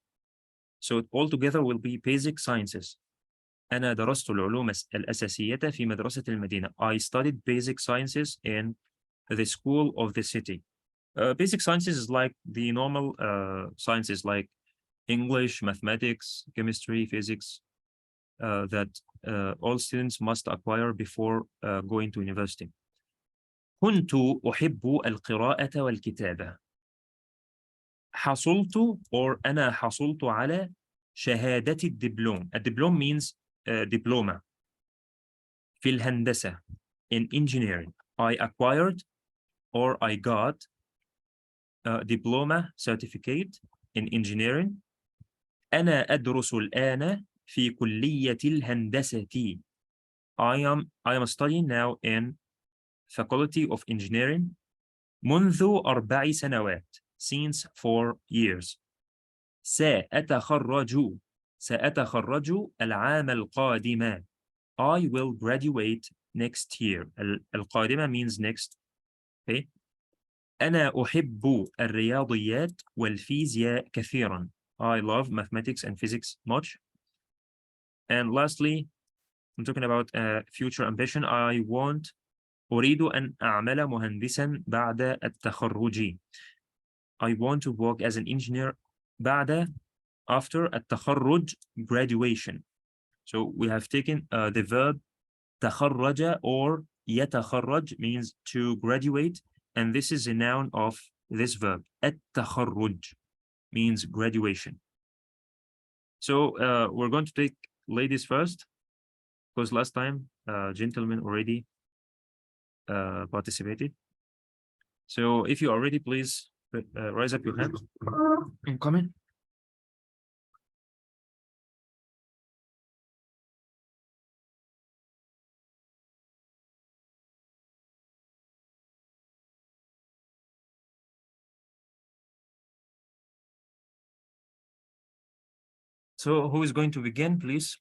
So all together will be basic sciences. أنا درست العلوم الأساسية في مدرسة المدينة. I studied basic sciences in the school of the city. Basic sciences is like the normal sciences like English, mathematics, chemistry, physics, that all students must acquire before going to university. كنت أحب القراءة والكتابة. حصلت or أنا حصلت على شهادة الدبلوم. الدبلوم means diploma. في الهندسة. In engineering. I acquired or I got a diploma certificate in engineering. أنا أدرس الآن في كلية الهندسة. I am studying now in Faculty of Engineering منذ 4 سنوات. Since 4 years. سأتخرج العام القادم. I will graduate next year. القادمة means next. Okay. أنا أحب الرياضيات والفيزياء كثيرا. I love mathematics and physics much. And lastly, I'm talking about future ambition. أريد أن أعمل مهندسا بعد التخرج. I want to work as an engineer after التخرج, graduation. So we have taken the verb تخرج or يتخرج means to graduate, and this is a noun of this verb. التخرج means graduation. So we're going to take ladies first, because last time gentlemen already participated. So if you are ready, please raise up your hand. I'm coming. So who is going to begin, please?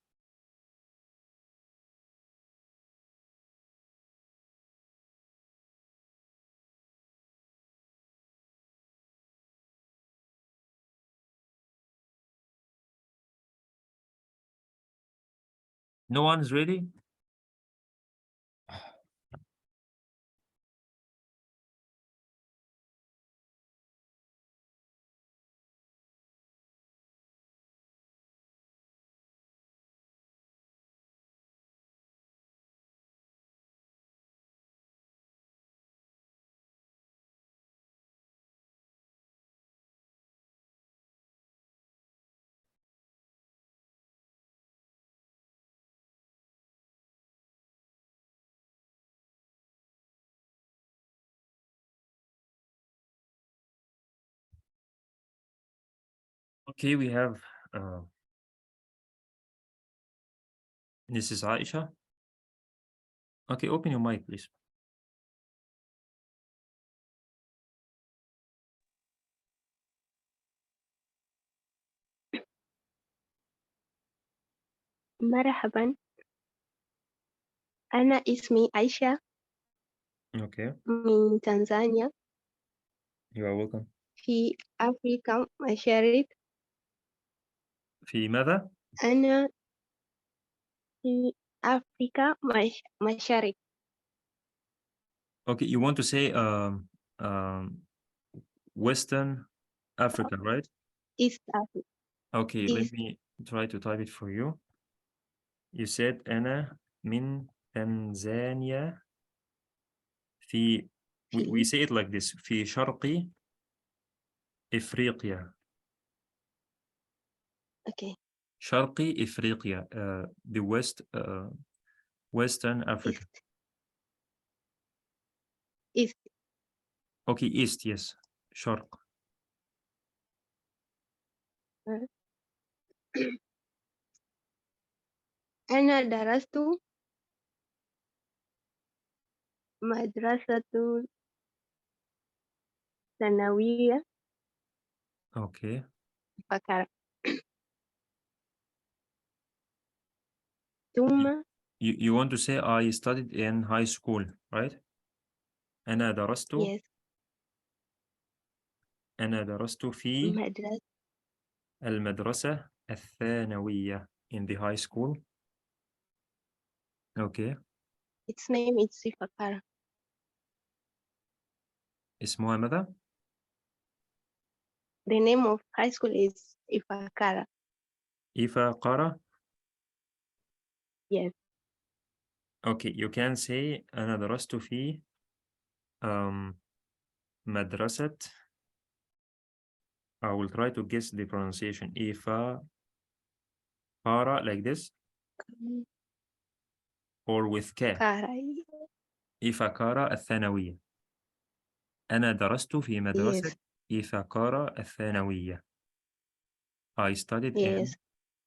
No one is ready? Okay, we have this is Aisha. Okay, open your mic, please. مرحبا، أنا اسمي عائشة Okay, من تنزانيا you are welcome. في أفريقيا مشارق. في ماذا؟ أنا في أفريقيا مشارق. Okay, you want to say Western Africa, right? East Africa. Okay, let East. me try to type it for you. You said أنا من تنزانيا في we say it like this في شرق إفريقيا. Okay. شرق إفريقيا, the Western Africa. East. Okay, East, yes. شرق. أنا درست مدرسة ثانوية Okay. فقرة. ثم You want to say I studied in high school, right? أنا درست yes. أنا درست في مدرسة المدرسة الثانوية in the high school. Okay. its name is فقرة. اسمها ماذا؟ The name of high school is Ifakara. إفاقرة. Yes. Okay, you can say أنا درست في مدرسة. I will try to guess the pronunciation. إفاقرة like this. or with K. Kara. إفاكارة الثانوية. أنا درست في مدرسة Yes. إفاكارة الثانوية. I studied in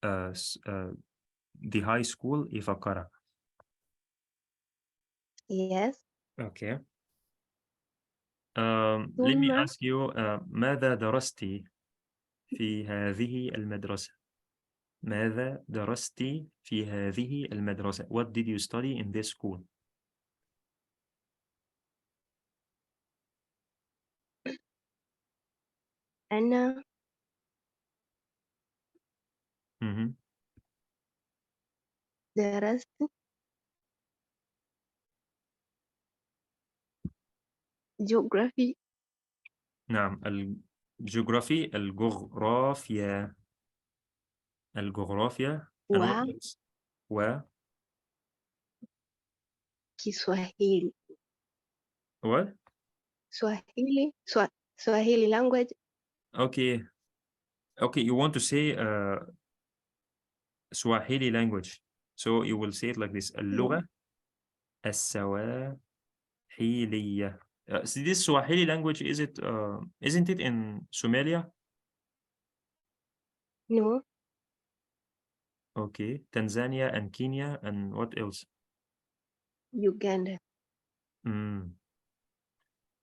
Yes. the high school إفاكارة. Yes. Okay. Let me ثم ask you ماذا درست في هذه المدرسة؟ ماذا درست في هذه المدرسة؟ What did you study in this school? أنا Mhm. درست geography نعم الجغرافي الجغرافيا and what else؟ و Kiswahili. what? Swahili language. Okay. Okay, you want to say Swahili language. So you will say it like this. اللغة السواحلية. See, this Swahili language, isn't it in Somalia? No. Okay. Tanzania and Kenya and what else? Uganda. Mm.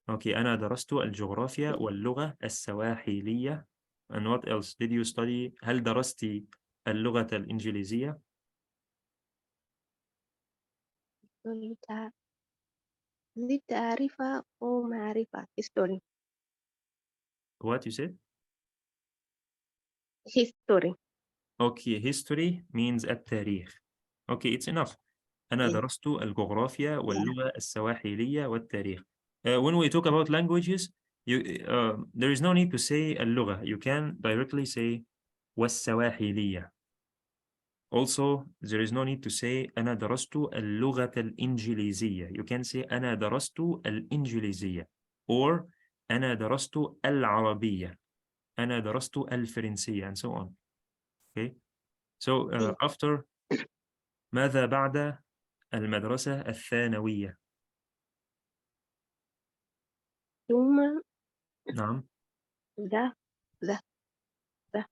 Okay. أنا درست الجغرافيا واللغة السواحلية. And what else did you study? هل درست اللغة الإنجليزية؟ دي تعرفة أو معرفة. History. What you said? History. Okay. History means التاريخ. Okay, it's enough. أنا Yeah. درست الجغرافيا Yeah. واللغة السواحلية والتاريخ. When we talk about languages, there is no need to say اللغة. You can directly say والسواحلية. Also, there is no need to say أنا درست اللغة الإنجليزية. You can say أنا درست الإنجليزية. Or أنا درست العربية. أنا درست الفرنسية and so on. Okay. So Yeah. after ماذا بعد المدرسة الثانوية؟ ثم نعم. ذهبت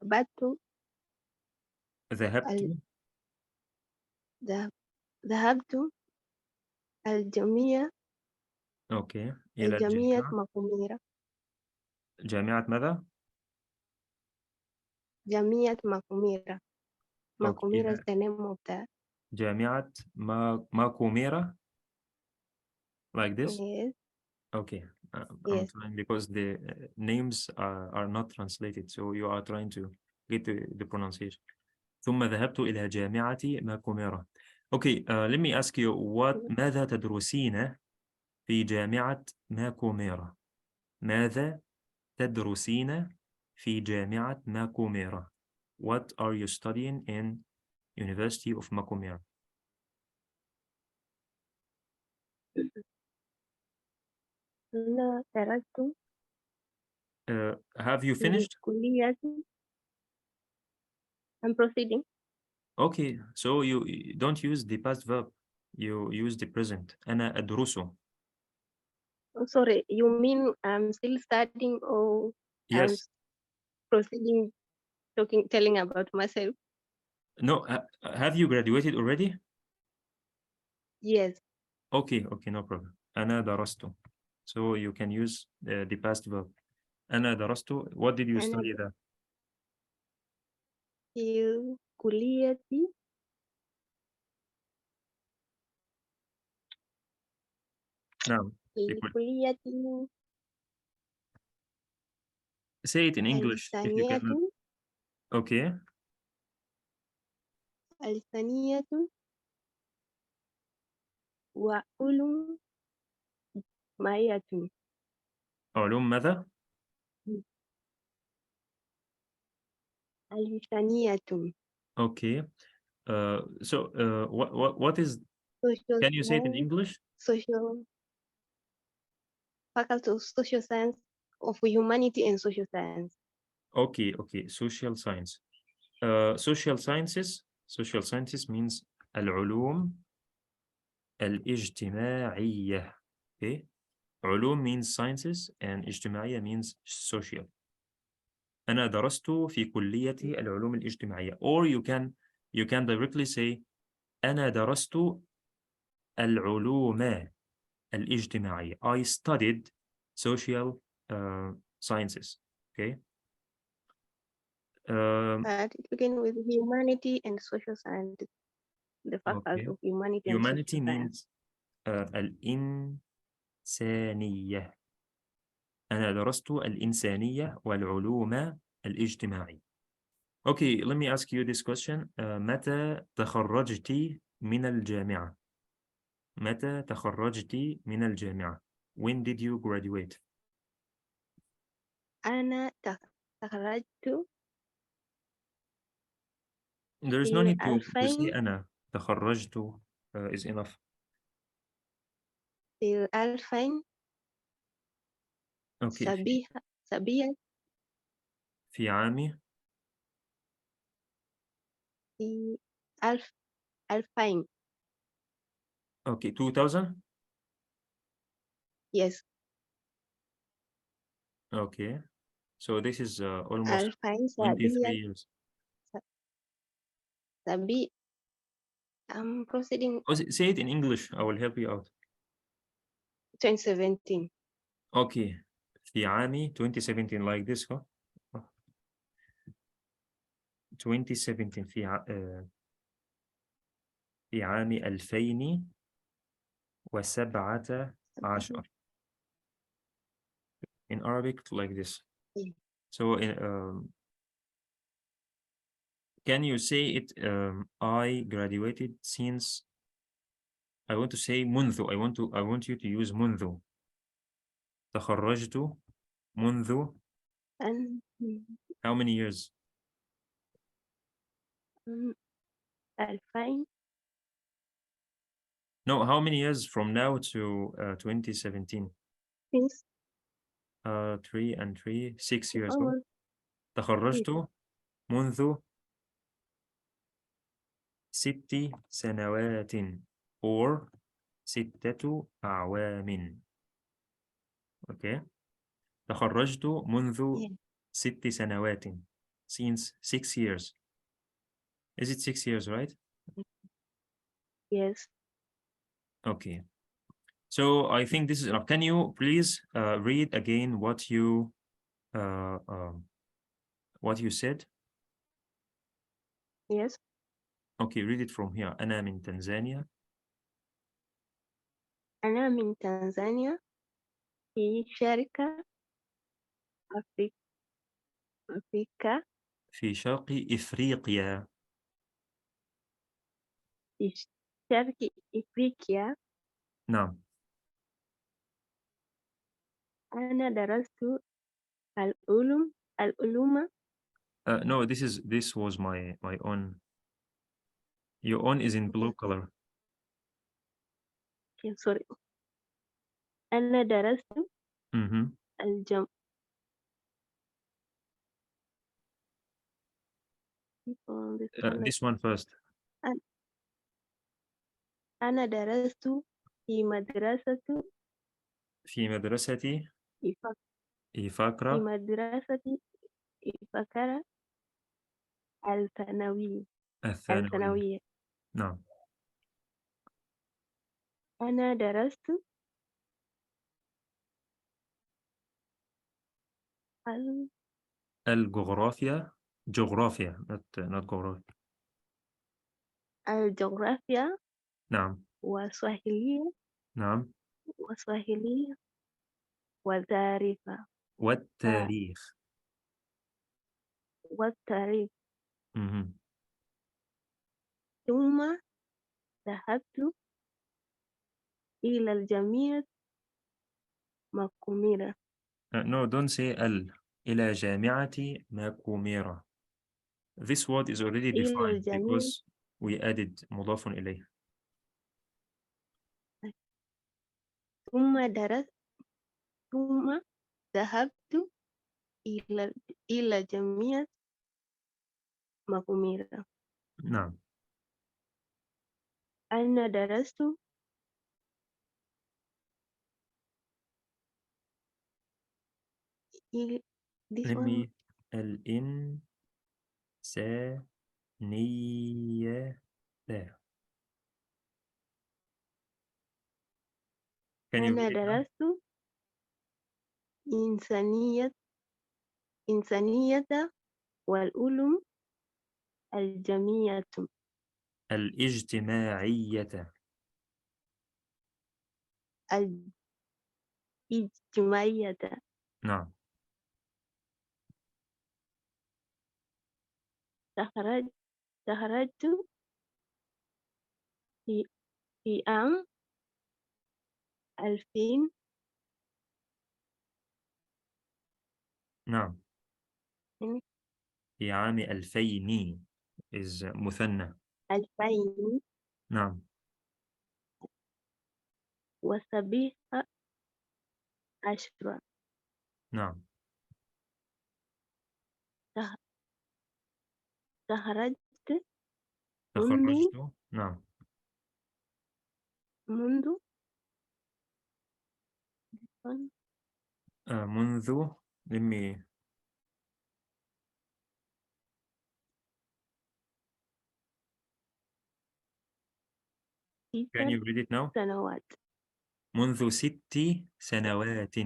ذهبت ذهبت الجميع أوكي إلى الجميع الجامعة. مقوميرة. جامعة ماذا؟ جميع مقوميرة. أوكي مقوميرة is the name of the. جامعة ماكوميرا like this. Yes. Okay. I'm Yes. trying because the names are not translated, so you are trying to get the pronunciation. ثم ذهبت إلى جامعة ماكوميرا. Okay, let me ask you ماذا تدرسين في جامعة ماكوميرا؟ ماذا تدرسين في جامعة ماكوميرا؟ What are you studying in University of Makumira? أنا درست Have you في finished? كلية. I'm proceeding. Okay, so you don't use the past verb. You use the present. أنا أدرس. Oh, sorry, you mean I'm still studying or I'm Yes. proceeding telling about myself? No, have you graduated already? Yes. Okay, no problem. أنا درست. So you can use the past verb. أنا درست. What did you أنا study there? في كلية نعم. كلية Say it in English if you الثانية cannot. Okay. الثانية وعلوم مائية. علوم ماذا؟ الثانية Okay. What is? social Can you say it in science, English? social faculty of social science of humanity and social science. Okay. Social science. Social sciences means العلوم الاجتماعية. Okay. علوم means sciences and اجتماعية means social. أنا درست في كلية العلوم الاجتماعية. Or you can directly say أنا درست العلوم الاجتماعية. I studied social sciences. Okay. It begin with humanity and social science. The faculty Okay. of humanity and Humanity social science. means الإنسانية. أنا درست الإنسانية والعلوم الاجتماعية. Okay, let me ask you this question. متى تخرجتِ من الجامعة؟ متى تخرجتِ من الجامعة? When did you graduate? أنا تخرجت There is no في need to say 2000 أنا. تخرجت is enough. في 2000 Okay. سبيع في عام في 2000. Okay, 2000. Yes. Okay. So this is almost 2000 23 years. سبيع. I'm proceeding Oh, say it in English. I will help you out. 2017. Okay. في عام 2017 like this, huh? 2017 في عام 2017. In Arabic like this. Yeah. So can you say it I graduated since I want to say منذ. I want you to use منذ. تخرجت منذ And how many years? 2000 No, how many years from now to 2017? since 3 and 3, 6 years. No? almost تخرجت منذ 6 سنوات or 6 أعوام. Okay. تخرجت منذ yeah. 6 سنوات since 6 years. Is it 6 years, right? Yes. Okay. So I think this is enough. Can you please read again what you said? Yes. Okay, read it from here. أنا من تنزانيا. أنا من تنزانيا في شركة أفريقيا في شرق إفريقيا. في شرق أفريقيا. نعم. أنا درست العلوم. No, this was my own. Your own is in blue color. Okay, sorry. أنا درست Mm-hmm. This one first. أنا درست في مدرسة في مدرسة في إفاقرة. مدرسة إفاقرة الثانوية. الثانوية. نعم. أنا درست الجغرافيا. جغرافيا not جغرافيا. الجغرافيا نعم. وسواحلية نعم. وتاريخ. والتاريخ. Mm-hmm. ثم ذهبت إلى الجامعة ماكوميرا. No, don't say إلى جامعة ماكوميرا. This word is already إلى defined الجامعة. because we added مضاف إليه. ثم ذهبت إلى جامعة ماكوميرا. نعم. أنا درست This Let one. me الإنسانية. There. Can you أنا read it now? درست إنسانية والعلوم الجميع. الاجتماعية. الاجتماعية. نعم. تخرجت في عام 2000. نعم. في عام 2000 is مثنى. 2000 نعم. وسبعة عشر. نعم. تخرجت تخرجت. نعم. منذ منذ. Let me. Can you 6 read it now? سنوات. منذ 6 سنوات.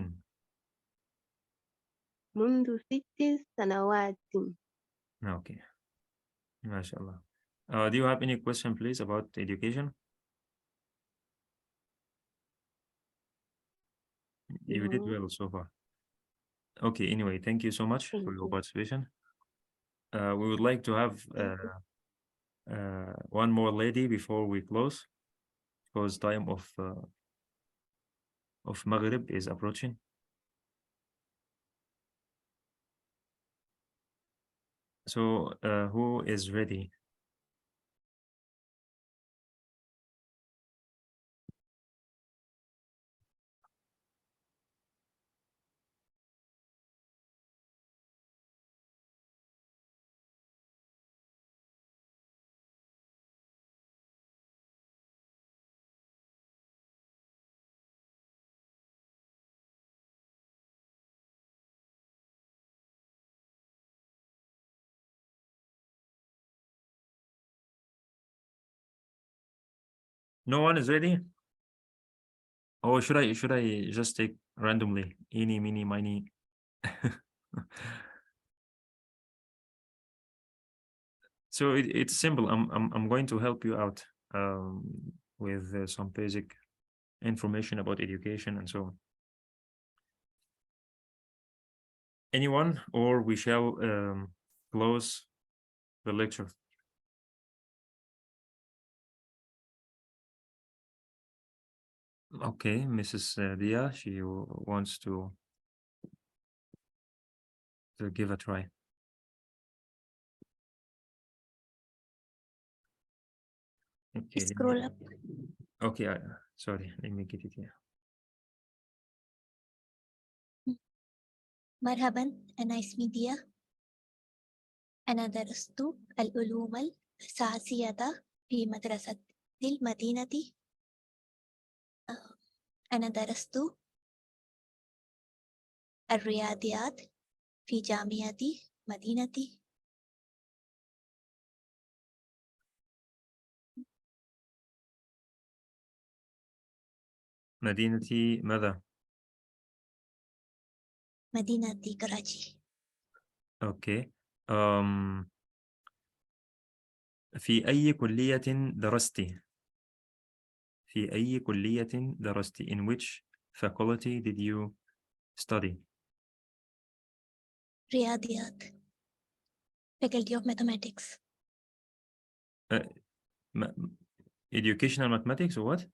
منذ 6 سنوات. Okay. MashaAllah. Do you have any question, please, about education? You did No. well so far. Okay, anyway, thank you so much Thank for your you. participation. We would like to have Thank one more lady before we close, because time of Maghrib is approaching. So, who is ready? No one is ready? Or should I just take randomly? Eeny, meeny, miny. So it's simple. I'm going to help you out with some basic information about education and so on. Anyone, or we shall close the lecture. Okay, Mrs. Dia, she wants to give a try. Okay. Scroll up. Okay, sorry, let me get it here. مرحبا أنا اسمي ديا. أنا درست العلوم السياسية في مدرسة المدينة. أنا درست الرياضيات في جامعة مدينة. مدينتي ماذا؟ مدينة كراچي. اوكي. في أي كلية درستي؟ في أي كلية درستي? In which faculty did you study? رياضيات. Faculty of Mathematics. Educational mathematics or what?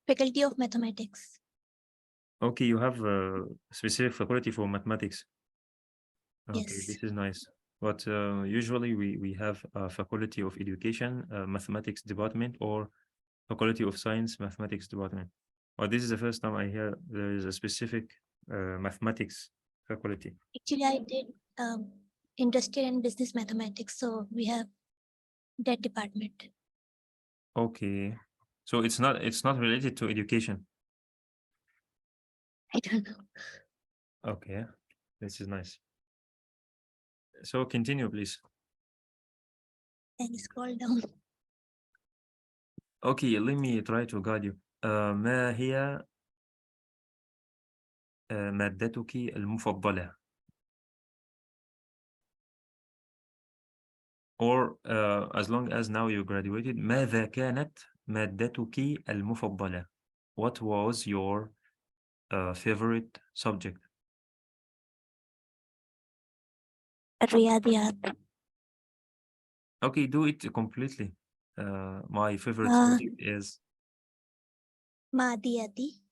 Faculty of Mathematics. Okay, you have a specific faculty for mathematics. Okay, Yes. this is nice. But usually we have a faculty of education, mathematics department, or faculty of science, mathematics department. But this is the first time I hear there is a specific mathematics faculty. Actually, I did industrial and business mathematics, so we have that department. Okay, so it's not related to education. I don't know. Okay, this is nice. So continue, please. Then scroll down. Okay, let me try to guide you. ما هي مادتك المفضلة? Or as long as now you graduated, ماذا كانت مادتك المفضلة? What was your favorite subject? الرياضيات. Okay, do it completely. My favorite Ah. subject is ماديتي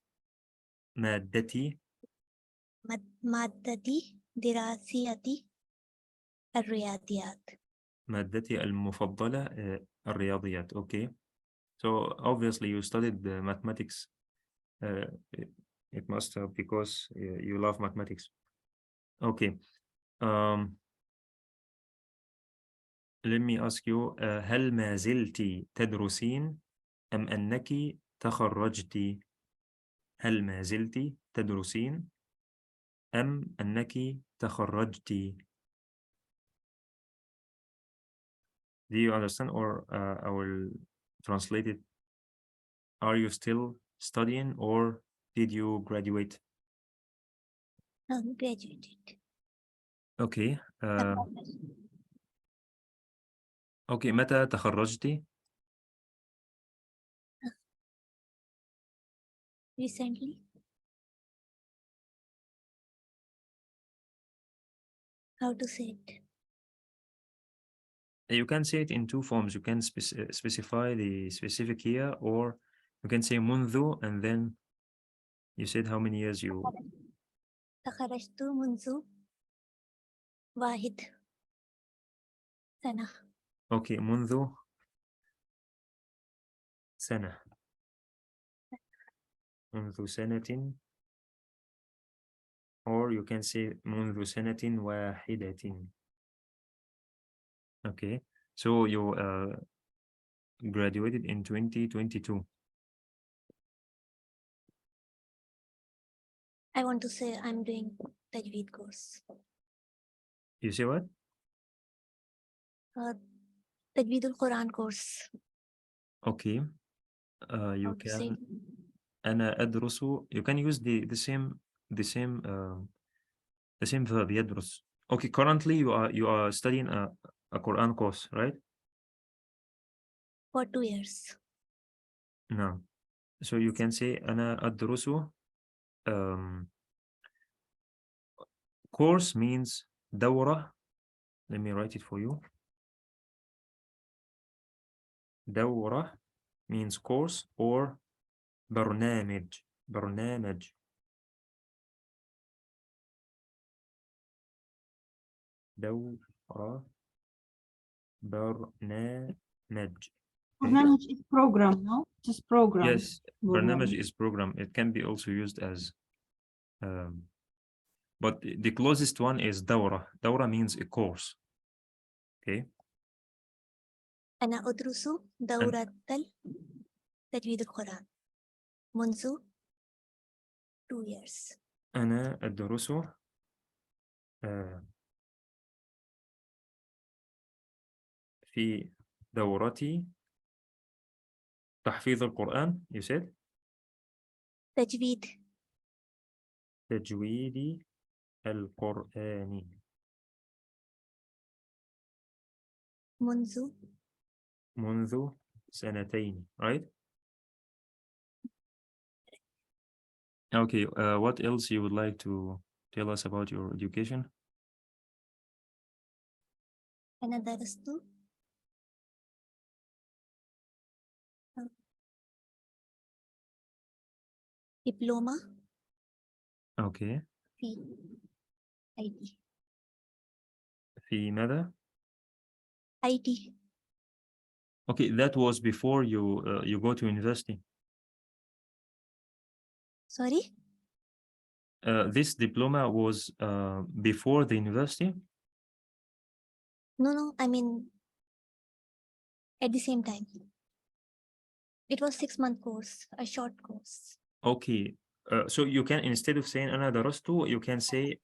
مادتي مادتي دراسيتي الرياضيات. مادتي المفضلة الرياضيات. Okay. So obviously you studied mathematics. It, it must have because you love mathematics. Okay. Let me ask you, هل ما زلت تدرسين أم أنك تخرجت؟ هل ما زلت تدرسين أم أنك تخرجت؟ Do you understand, or I will translate it? Are you still studying or did you graduate? Graduated. Okay. Okay. متى تخرجتي؟ Recently. How to say it? You can say it in two forms. You can specify the specific year, or you can say منذ and then you said how many years you. تخرجت منذ 1 سنة. Okay, منذ سنة. منذ سنة, or you can say منذ سنة واحدة. Okay, so you graduated in 2022. I want to say I'm doing Tajweed course. You say what? Tajweed al-Quran course. Okay, you How to say can. it? أنا أدرس. You can use the same verb يدرس. Okay, currently you are studying a Quran course, right? For 2 years. No. So you can say أنا أدرس. Course means دورة. Let me write it for you. دورة means course, or برنامج. برنامج. دورة برنامج. برنامج is program, no? Just program. Yes, برنامج is program. It can be also used as but the closest one is دورة. دورة means a course. Okay. أنا أدرس دورة تجويد القرآن منذ 2 years. أنا أدرس في دورتي تحفيظ القرآن. You said تجويد تجويد القرآن منذ سنتين, right? Okay, what else you would like to tell us about your education? أنا درست دبلومة Okay. في IT. في ماذا؟ IT. Okay, that was before you go to university. Sorry? This diploma was before the university? No, I mean at the same time. It was 6-month course, a short course. Okay, So you can, instead of saying أنا درست, you can say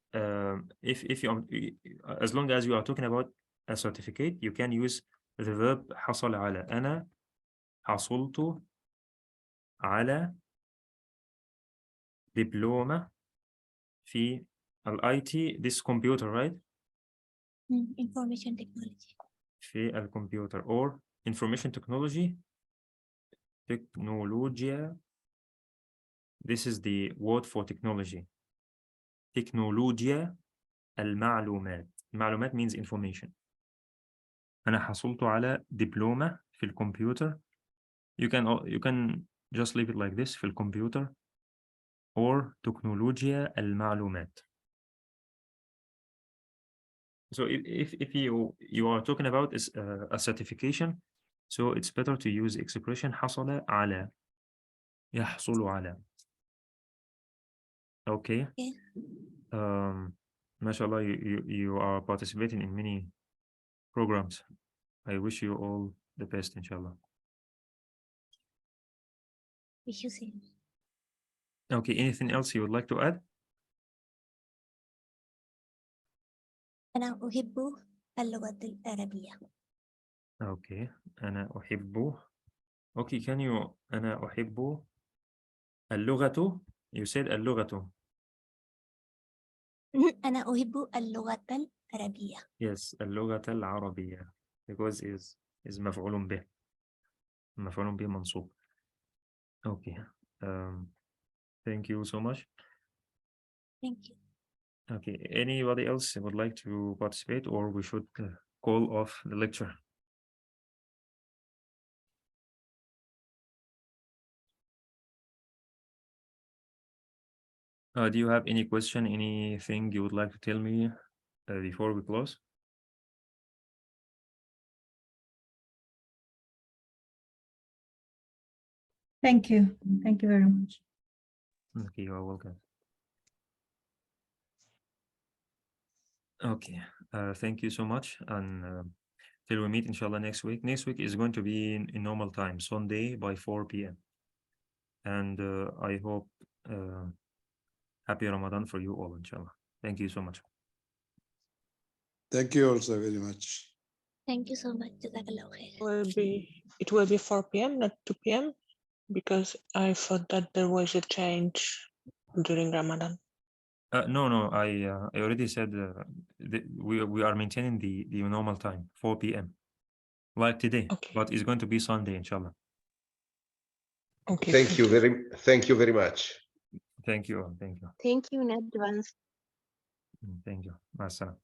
if you as long as you are talking about a certificate, you can use the verb حصل على. أنا حصلت على دبلومة في IT, this computer, right? Information technology. في الكمبيوتر, or information technology, تكنولوجيا. This is the word for technology. تكنولوجيا المعلومات. المعلومات means information. أنا حصلت على دبلومة في الكمبيوتر. You can just leave it like this, في الكمبيوتر, or تكنولوجيا المعلومات. So if you are talking about a certification, so it's better to use expression حصل على, يحصل على. Okay. Okay. MashaAllah, you are participating in many programs. I wish you all the best, inshallah. Wish you same. Okay, anything else you would like to add? أنا أحب اللغة العربية. Okay, أنا أحب. Okay, can you أنا أحب اللغة? You said اللغة. أنا أحب اللغة العربية. Yes, اللغة العربية, because is مفعول به. مفعول به منصوب. Okay. Thank you so much. Thank you. Okay, anybody else would like to participate, or we should call off the lecture? Do you have any question, anything you would like to tell me before we close? Thank you. Thank you very much. Okay, you are welcome. Okay, thank you so much, and till we meet inshallah next week. Next week is going to be in normal time, Sunday by 4 p.m. And I hope happy Ramadan for you all, inshallah. Thank you so much. Thank you also very much. Thank you so much. Jazakallah khair. It will be 4 p.m., not 2 p.m. because I thought that there was a change during Ramadan. No, I already said we are maintaining the normal time, 4 p.m. like today, Okay. but it's going to be Sunday, inshallah. Okay. Thank you very much. Thank you. Thank you. Thank you in advance. Thank you. Massalam.